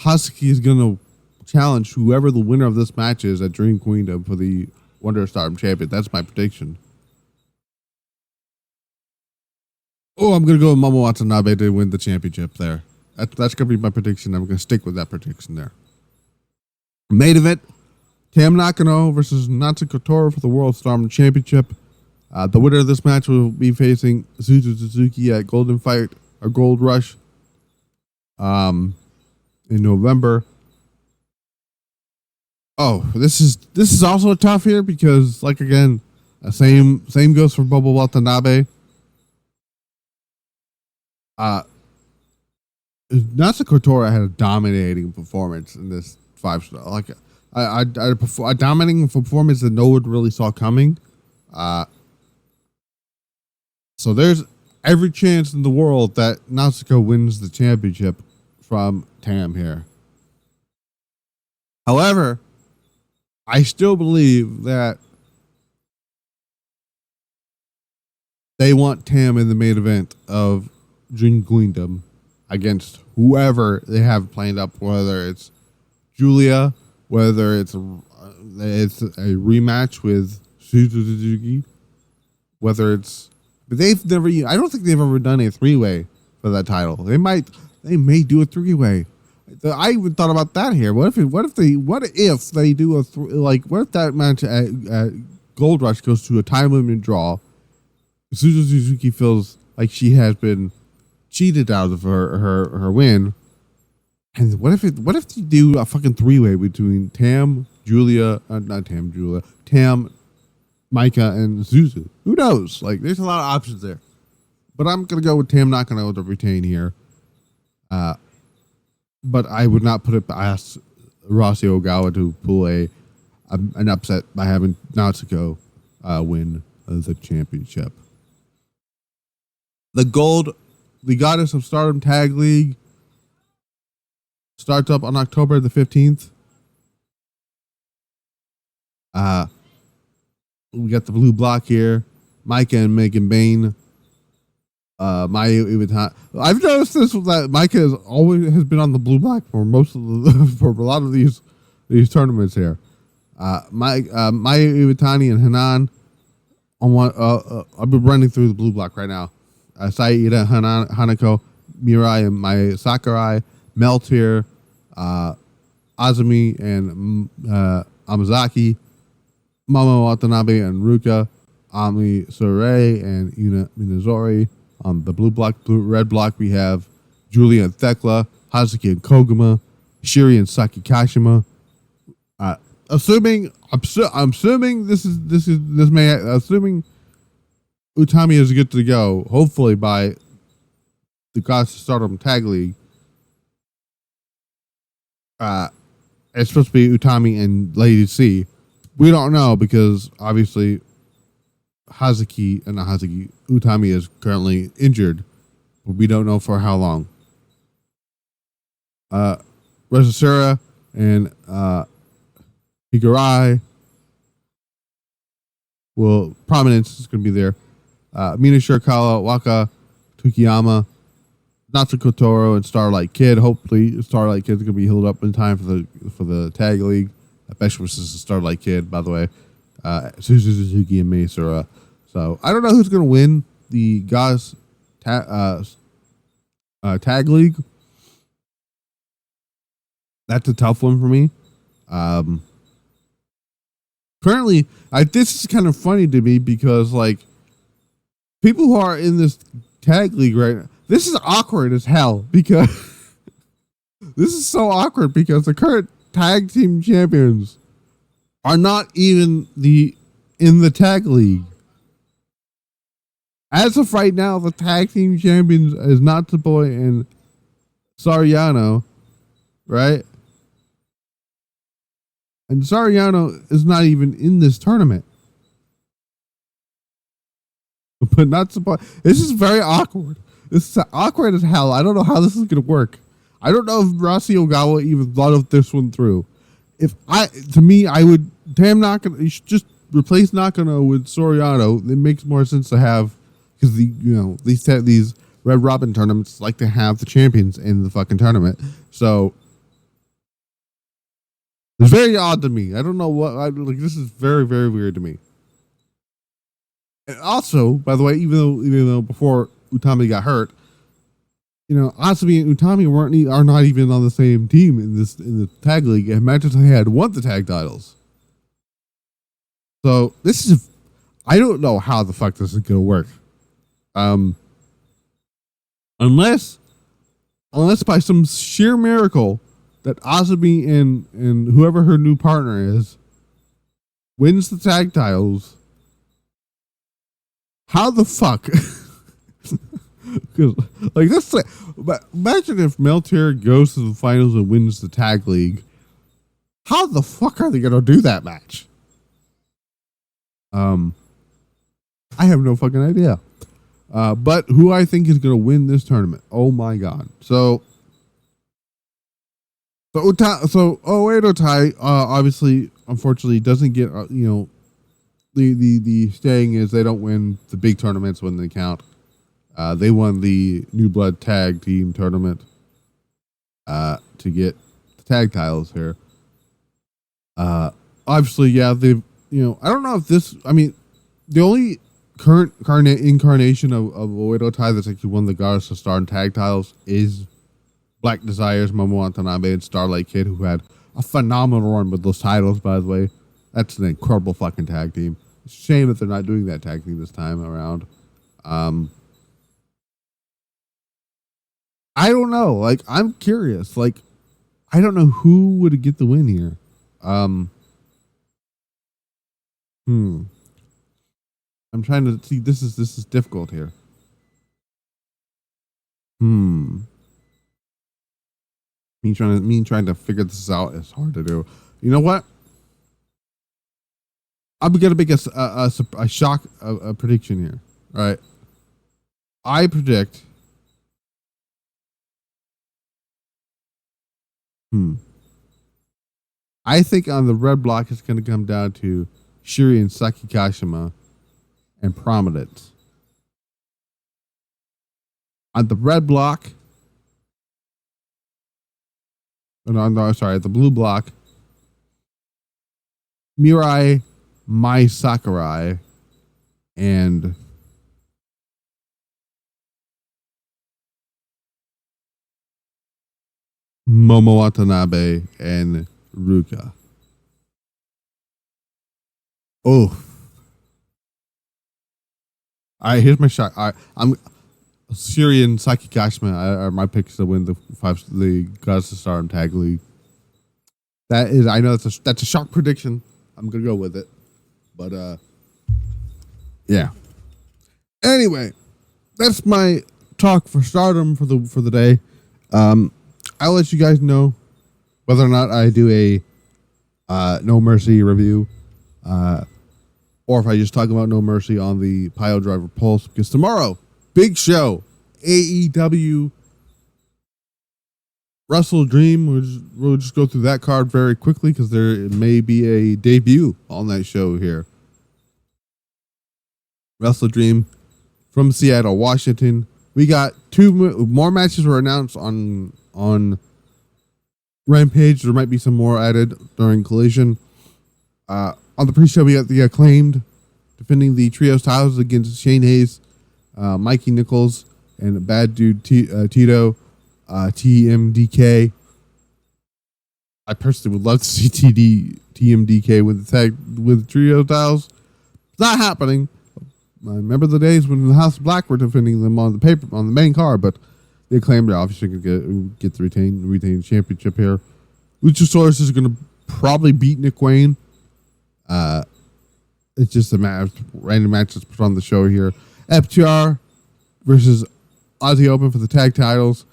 Speaker 1: Hazuki is gonna challenge whoever the winner of this match is at Dream Queendom for the Wonder Stardom Champion. That's my prediction. Oh, I'm going to go with Momo Watanabe to win the championship there. That's going to be my prediction. I'm going to stick with that prediction there. Main event, Tam Nakano versus Natsuko Tora for the World Stardom Championship. The winner of this match will be facing Suzu Suzuki at Golden Fight or Gold Rush in November. Oh, this is also tough here because, like, again, same goes for Momo Watanabe. Natsuko Tora had a dominating performance in this 5-star. Like, a dominating performance that no one really saw coming. So there's every chance in the world that Natsuko wins the championship from Tam here. However, I still believe that they want Tam in the main event of Dream Queendom against whoever they have planned up, whether it's Julia, whether it's a rematch with Suzu Suzuki, whether it's, but I don't think they've ever done a 3-way for that title. They may do a 3-way. I even thought about that here. What if they do what if that match at Gold Rush goes to a time limit draw? Suzu Suzuki feels like she has been cheated out of her win. And what if you do a fucking 3-way between Tam, Maika, and Suzu? Who knows? Like, there's a lot of options there. But I'm gonna go with Tam Nakano to retain here. But I would not put it past Rossi Ogawa to pull an upset by having Natsuko win the championship. The Goddess of Stardom Tag League starts up on October the 15th. We got the blue block here. Maika and Megan Bain. Maya Iwatani. I've noticed this that Maika has been on the blue block for for a lot of these tournaments here. Maya Iwatani and Hanan on one. I've been running through the blue block right now. Saida, Hanako, Mirai, and Mai Sakurai, Meltier, Azumi, and Amazaki, Momo Watanabe and Ruka, Ami Sourei, and Yuna Minazori. On the red block, we have Julia and Thekla, Hazuki and Koguma, Shiri and Saki Kashima. Assuming Utami is good to go, hopefully by the Gods of Stardom Tag League. It's supposed to be Utami and Lady C. We don't know because obviously Utami is currently injured, but we don't know for how long. Resasura and Higurai prominence is going to be there. Mina Shirakawa, Waka, Tukiyama, Natsuko Tora, and Starlight Kid. Hopefully, Starlight Kid is going to be healed up in time for the tag league. Especially versus the Starlight Kid, by the way. Suzu Suzuki and Maika. So I don't know who's going to win the Gauss tag league. That's a tough one for me. Currently, this is kind of funny to me because like people who are in this tag league right now, this is awkward as hell because this is so awkward because the current tag team champions are not even in the tag league. As of right now, the tag team champions is Natsupoi and Sariano, right? And Sariano is not even in this tournament. But Natsupoi, this is very awkward. This is awkward as hell. I don't know how this is going to work. I don't know if Rasi Ogawa even thought of this one through. I would Tam Nakano. You should just replace Nakano with Soriano. It makes more sense to have because these Red Robin tournaments like to have the champions in the fucking tournament. So it's very odd to me. I don't know this is very, very weird to me. And also, by the way, even though before Utami got hurt, Asumi and Utami are not even on the same team in the tag league. And matches they had won the tag titles. So I don't know how the fuck this is gonna work. Unless by some sheer miracle that Asumi and whoever her new partner is wins the tag titles. How the fuck? Because imagine if Meltier goes to the finals and wins the tag league. How the fuck are they gonna do that match? I have no fucking idea. But who I think is gonna win this tournament? Oh my god! So Oedo Tai obviously, unfortunately, doesn't get the saying is they don't win the big tournaments when they count. They won the New Blood Tag Team Tournament to get the tag titles here. Obviously, yeah, they've, I don't know if this, the only current incarnation of Oedo Tai that's actually won the Goddess of Star and tag titles is Black Desires, Momo Watanabe, and Starlight Kid, who had a phenomenal run with those titles, by the way. That's an incredible fucking tag team. It's a shame that they're not doing that tag team this time around. I don't know. I'm curious. I don't know who would get the win here. I'm trying to see. This is difficult here. Me trying to figure this out is hard to do. You know what? I'm gonna make a shock a prediction here. All right. I predict. I think on the red block it's going to come down to Shiri and Saki Kashima and Prominence. On the red block, the blue block, Mirai, Mai Sakurai, and Momo Watanabe and Ruka. Oh, here's my shot. I'm Syrian Saki Kashima are my picks to win the Goddess of Stardom Tag League. That is, I know that's a shock prediction. I'm gonna go with it, but yeah. Anyway, that's my talk for Stardom for the day. I'll let you guys know whether or not I do a No Mercy review, or if I just talk about No Mercy on the Pile Driver Pulse, because tomorrow, big show, AEW Wrestle Dream. We'll just go through that card very quickly because there may be a debut on that show here. Wrestle Dream from Seattle, Washington. We got two more matches were announced on Rampage. There might be some more added during Collision. On the pre-show, we got the Acclaimed defending the Trios titles against Shane Hayes, Mikey Nichols, and Bad Dude Tito, TMDK. I personally would love to see TMDK with the Trio titles. It's not happening. I remember the days when the House of Black were defending them on the main card, but the Acclaimed are obviously going to get the retain championship here. Luchasaurus is going to probably beat Nick Wayne. It's just a random match that's put on the show here. FTR versus Aussie Open for the tag titles.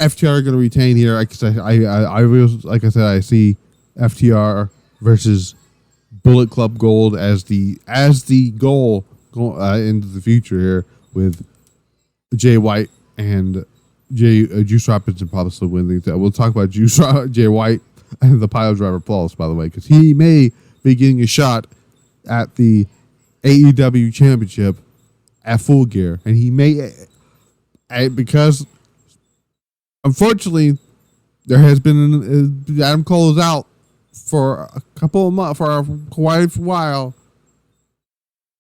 Speaker 1: FTR are going to retain here. Like I said, I see FTR versus Bullet Club Gold as the goal into the future here, with Jay White and Juice Robinson probably winning. We'll talk about Jay White and the Pile Driver Pulse, by the way, because he may be getting a shot at the AEW Championship at Full Gear, and he may, because unfortunately there has been Adam Cole is out for a couple of months, for quite a while.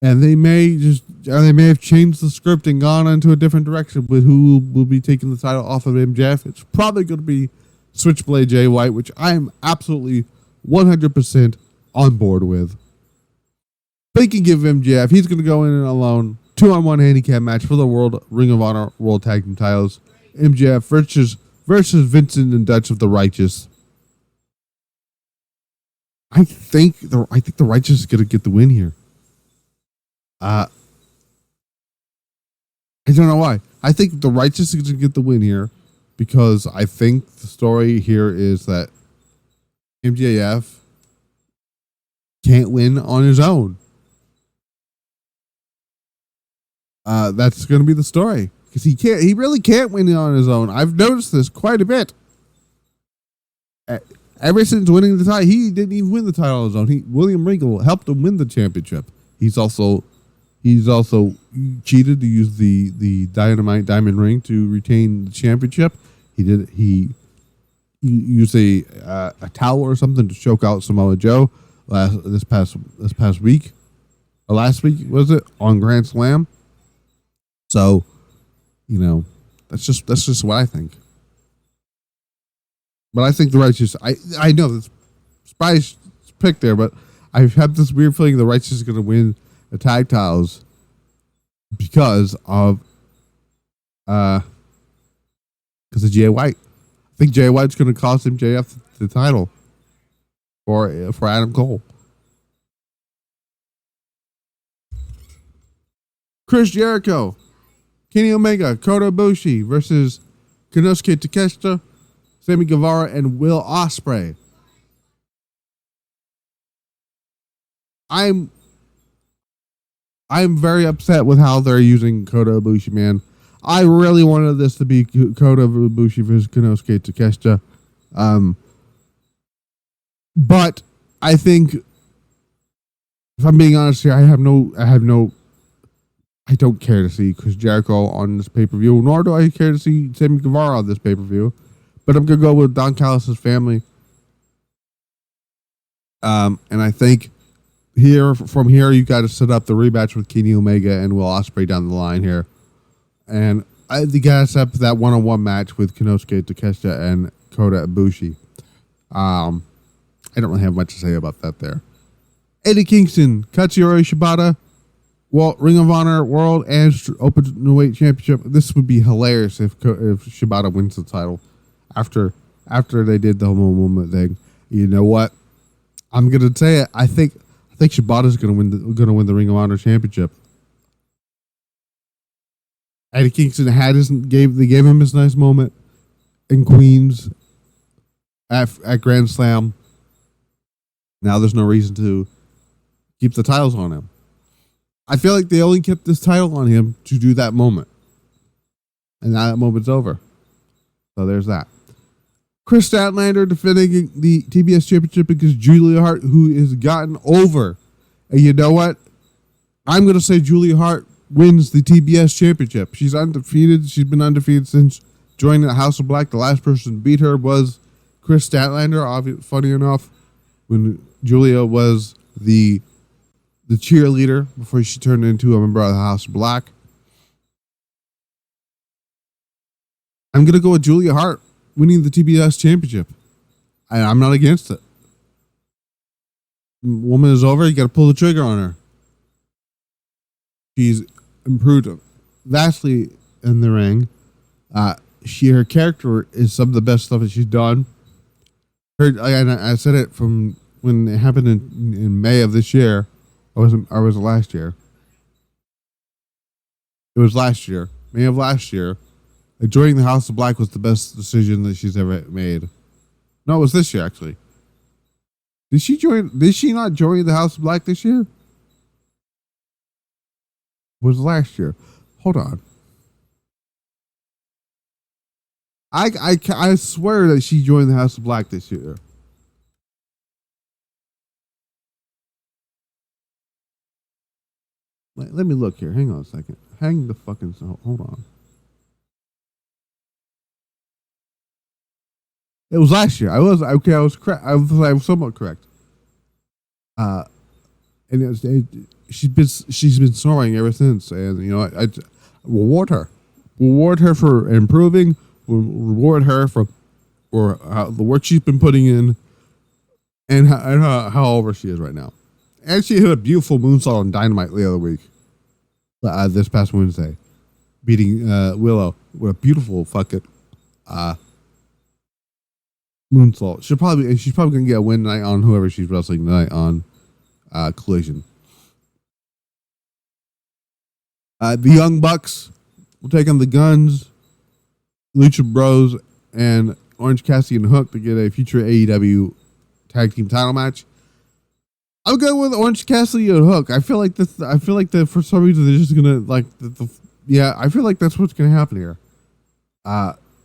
Speaker 1: And they may have changed the script and gone into a different direction with who will be taking the title off of MJF. It's probably going to be Switchblade Jay White, which I am absolutely 100% on board with. But he can give MJF. He's going to go in alone. 2-on-1 handicap match for the Ring of Honor World Tag Team titles. MJF versus Vincent and Dutch of the Righteous. I think the Righteous is going to get the win here. I don't know why. I think the Righteous is going to get the win here because I think the story here is that MJF can't win on his own. That's going to be the story because he really can't win on his own. I've noticed this quite a bit. Ever since winning the title, he didn't even win the title on his own. William Regal helped him win the championship. He's also cheated to use the Dynamite Diamond Ring to retain the championship. He used a towel or something to choke out Samoa Joe this past week, or last week was it, on Grand Slam. So, that's just what I think. But I think the Righteous, I know this surprise pick there, but I've had this weird feeling the Righteous is going to win the tag titles because of Jay White. I think Jay White's going to cost MJF the title for Adam Cole. Chris Jericho, Kenny Omega, Kota Ibushi versus Konosuke Takeshita, Sammy Guevara, and Will Ospreay. I'm very upset with how they're using Kota Ibushi, man. I really wanted this to be Kota Ibushi versus Konosuke Takeshita. But I think, if I'm being honest here, I don't care to see Chris Jericho on this pay-per-view, nor do I care to see Sammy Guevara on this pay-per-view. But I'm going to go with Don Callis' family. And I think From here, you got to set up the rematch with Kenny Omega and Will Ospreay down the line here, and you got to set up that one-on-one match with Konosuke Takeshita and Kota Ibushi. I don't really have much to say about that there. Eddie Kingston, Katsuyori Shibata, Ring of Honor World and Openweight Championship. This would be hilarious if Shibata wins the title after they did the homo moment thing. You know what? I'm gonna say it. I think Shibata's gonna win the Ring of Honor Championship. Eddie Kingston gave him his nice moment in Queens at Grand Slam. Now there's no reason to keep the titles on him. I feel like they only kept this title on him to do that moment. And now that moment's over. So there's that. Chris Statlander defending the TBS Championship against Julia Hart, who has gotten over. And you know what? I'm going to say Julia Hart wins the TBS Championship. She's undefeated. She's been undefeated since joining the House of Black. The last person to beat her was Chris Statlander. Funny enough, when Julia was the cheerleader before she turned into a member of the House of Black. I'm going to go with Julia Hart winning the TBS Championship. I'm not against it. Woman is over. You got to pull the trigger on her. She's improved vastly in the ring. Her character is some of the best stuff that she's done. I said it from when it happened in May of this year. Or was it last year? It was last year. May of last year. Joining the House of Black was the best decision that she's ever made. No, it was this year, actually. Did she not join the House of Black this year? It was last year. Hold on. I swear that she joined the House of Black this year. Let me look here. Hang on a second. Hold on. It was last year. I was correct. I was somewhat correct. And she's been soaring ever since. And you know, I reward her for improving. Reward her for the work she's been putting in, and how over she is right now. And she hit a beautiful moonsault on Dynamite the other week. This past Wednesday, beating Willow with a beautiful fucking moonsault. She's probably gonna get a win tonight on whoever she's wrestling tonight on Collision. The Young Bucks will take on the Guns, Lucha Bros, and Orange Cassidy and Hook to get a future AEW tag team title match. I'm going with Orange Cassidy and Hook. I feel like that for some reason they're just gonna I feel like that's what's gonna happen here.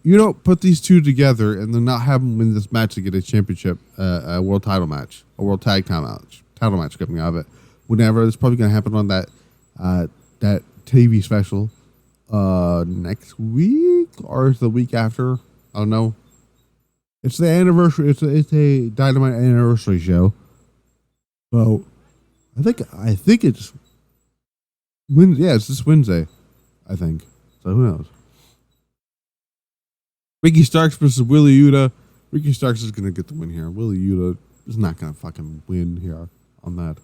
Speaker 1: You don't put these two together and then not have them win this match to get a championship, a world title match, a world tag title match coming out of it. Whenever it's probably gonna happen on that TV special next week or is the week after. I don't know. It's the anniversary. It's a Dynamite anniversary show. So I think it's Wednesday. Yeah, it's this Wednesday. I think. So who knows? Ricky Starks versus Willie Yuta. Ricky Starks is gonna get the win here. Willie Yuta is not gonna fucking win here on that.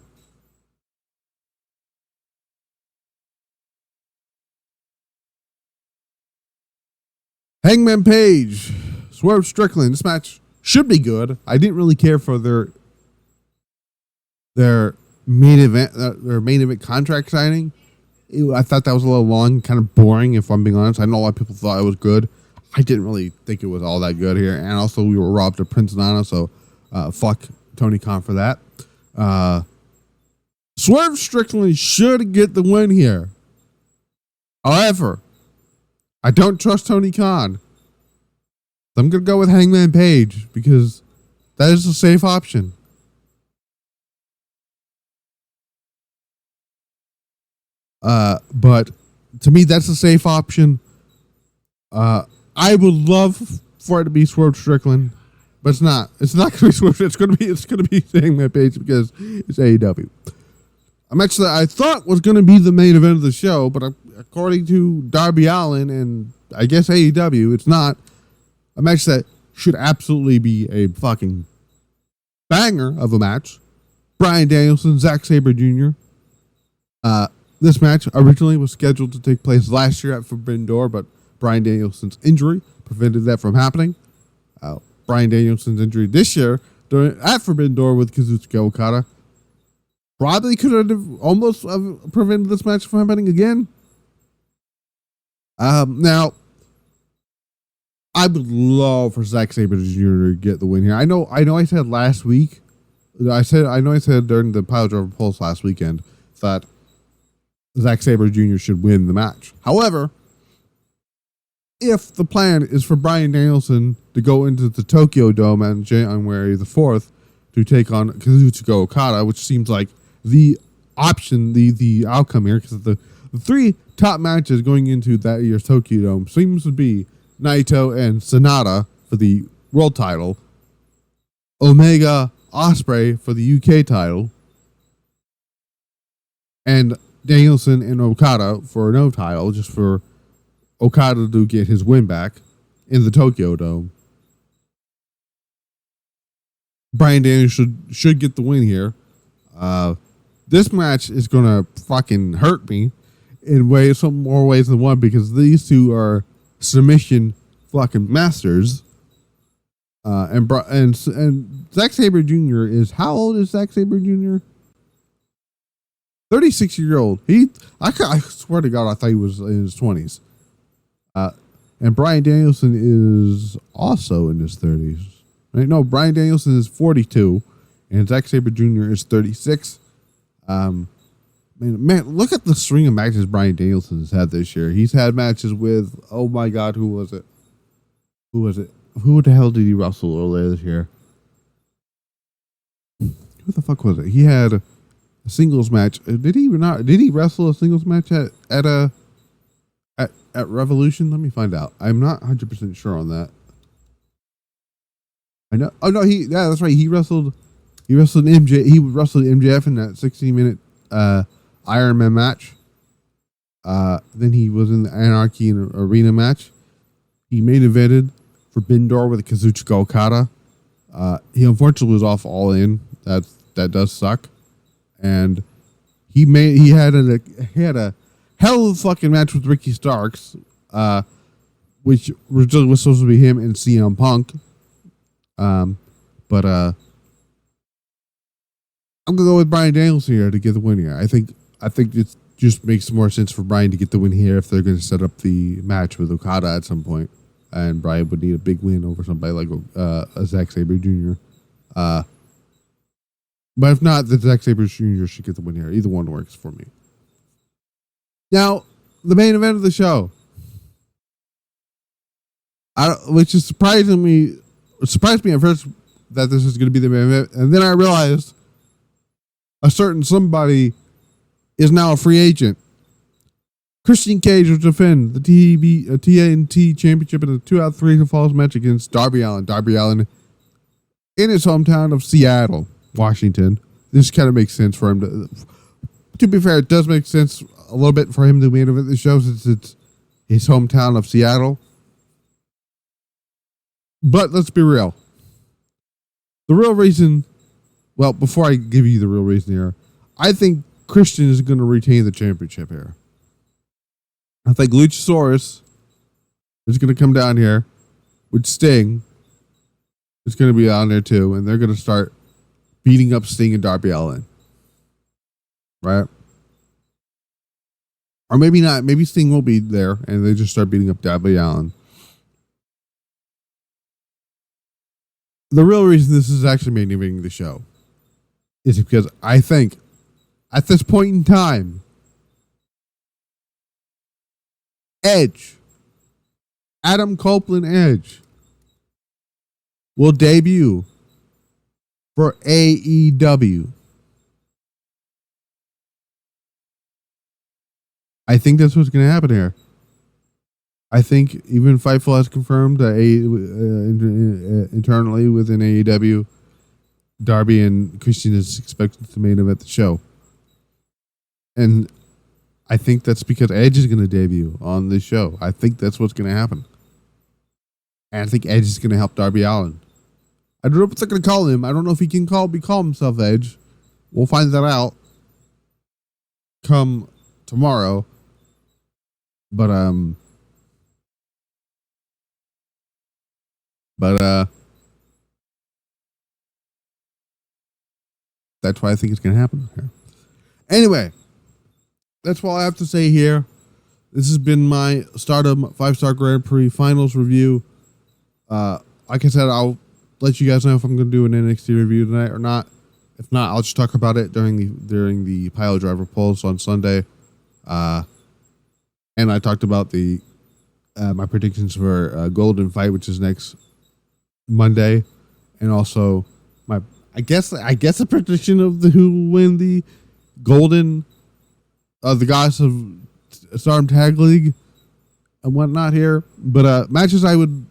Speaker 1: Hangman Page, Swerve Strickland. This match should be good. I didn't really care for their main event contract signing. I thought that was a little long, kind of boring, if I'm being honest. I know a lot of people thought it was good. I didn't really think it was all that good here. And also, we were robbed of Prince Nana, so fuck Tony Khan for that. Swerve Strickland should get the win here. However, I don't trust Tony Khan. I'm going to go with Hangman Page because that is a safe option. But to me, that's a safe option. I would love for it to be Swerve Strickland, But it's not. It's not going to be Swift. It's going to be Hangman Page because it's AEW. A match that I thought was going to be the main event of the show, but according to Darby Allin and I guess AEW, it's not. A match that should absolutely be a fucking banger of a match. Bryan Danielson, Zack Sabre Jr. This match originally was scheduled to take place last year at Forbidden Door, but Bryan Danielson's injury prevented that from happening. Bryan Danielson's injury this year at Forbidden Door with Kazuchika Okada probably could have almost prevented this match from happening again. Now, I would love for Zack Sabre Jr. to get the win here. I know. I said last week. I said during the Pile Driver Pulse last weekend that Zack Sabre Jr. should win the match. However, if the plan is for Bryan Danielson to go into the Tokyo Dome on January the 4th to take on Kazuchika Okada, which seems like the option, the outcome here, because the three top matches going into that year's Tokyo Dome seems to be Naito and Sonata for the world title, Omega Ospreay for the UK title, and Danielson and Okada for no title, just for Okada to get his win back in the Tokyo Dome. Bryan Danielson should get the win here. This match is gonna fucking hurt me in some more ways than one, because these two are submission fucking masters. And Zack Sabre Jr. is, how old is Zack Sabre Jr.? 36-year-old. I swear to God, I thought he was in his 20s. And Bryan Danielson is also in his 30s. Right? No, Bryan Danielson is 42, and Zack Sabre Jr. is 36. Man, look at the string of matches Bryan Danielson has had this year. He's had matches with, oh my God, who was it? Who the hell did he wrestle earlier this year? Who the fuck was it? He had a singles match. Did he wrestle a singles match at Revolution? Let me find out. I'm not 100% sure on that. I know. Oh no, that's right. He wrestled MJ. He wrestled MJF in that 16-minute Iron Man match. Then he was in the Anarchy and Arena match. He main evented for Forbidden Door with Kazuchika Okada. He unfortunately was off All In. That does suck. And he had a hell of a fucking match with Ricky Starks, which originally was supposed to be him and CM Punk. But I'm gonna go with Bryan Danielson here to get the win here. I think it just makes more sense for Bryan to get the win here if they're going to set up the match with Okada at some point, and Bryan would need a big win over somebody like Zack Sabre Jr. But if not, the Zack Sabre Jr. should get the win here. Either one works for me. Now, the main event of the show, which is surprised me at first that this is going to be the main event, and then I realized a certain somebody is now a free agent. Christian Cage will defend the TNT Championship in a 2-out-3 falls match against Darby Allin. Darby Allin in his hometown of Seattle, Washington. This kind of makes sense for him to be fair, it does make sense a little bit for him to main event the show since it's his hometown of Seattle. But let's be real. The real reason, well, before I give you the real reason here, I think Christian is going to retain the championship here. I think Luchasaurus is going to come down here with Sting. It's going to be on there too, and they're going to start beating up Sting and Darby Allin. Right? Or maybe not. Maybe Sting will be there, and they just start beating up Darby Allin. The real reason this is actually main eventing the show is because I think at this point in time, Adam Copeland Edge, will debut for AEW. I think that's what's going to happen here. I think even Fightful has confirmed that internally within AEW, Darby and Christian is expected to main event the show. And I think that's because Edge is going to debut on this show. I think that's what's going to happen. And I think Edge is going to help Darby Allin. I don't know what they're going to call him. I don't know if he can call himself Edge. We'll find that out come tomorrow. But that's why I think it's going to happen here. Anyway, that's all I have to say here. This has been my Stardom 5-Star Grand Prix Finals review. Like I said, I'll let you guys know if I'm going to do an NXT review tonight or not. If not, I'll just talk about it during the Pile Driver polls on Sunday. And I talked about my predictions for Golden Fight, which is next Monday, and also I guess a prediction of who will win the Golden, the guys of Stardom Tag League and whatnot here. But matches I would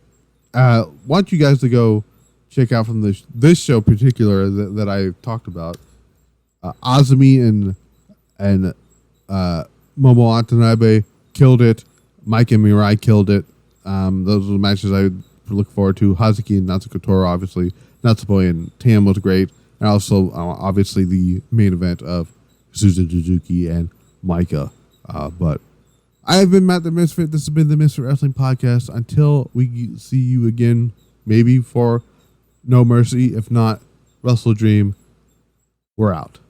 Speaker 1: want you guys to go check out from this show in particular that I talked about. Azumi and Momo Watanabe killed it. Mike and Mirai killed it. Those are the matches I would look forward to. Hazuki and Natsuko Tora, obviously. Natsuko and Tam was great. And also, obviously, the main event of Suzu Suzuki and Maika. But I have been Matt the Misfit. This has been the Misfit Wrestling Podcast. Until we see you again, maybe for No Mercy. If not, Wrestle Dream. We're out.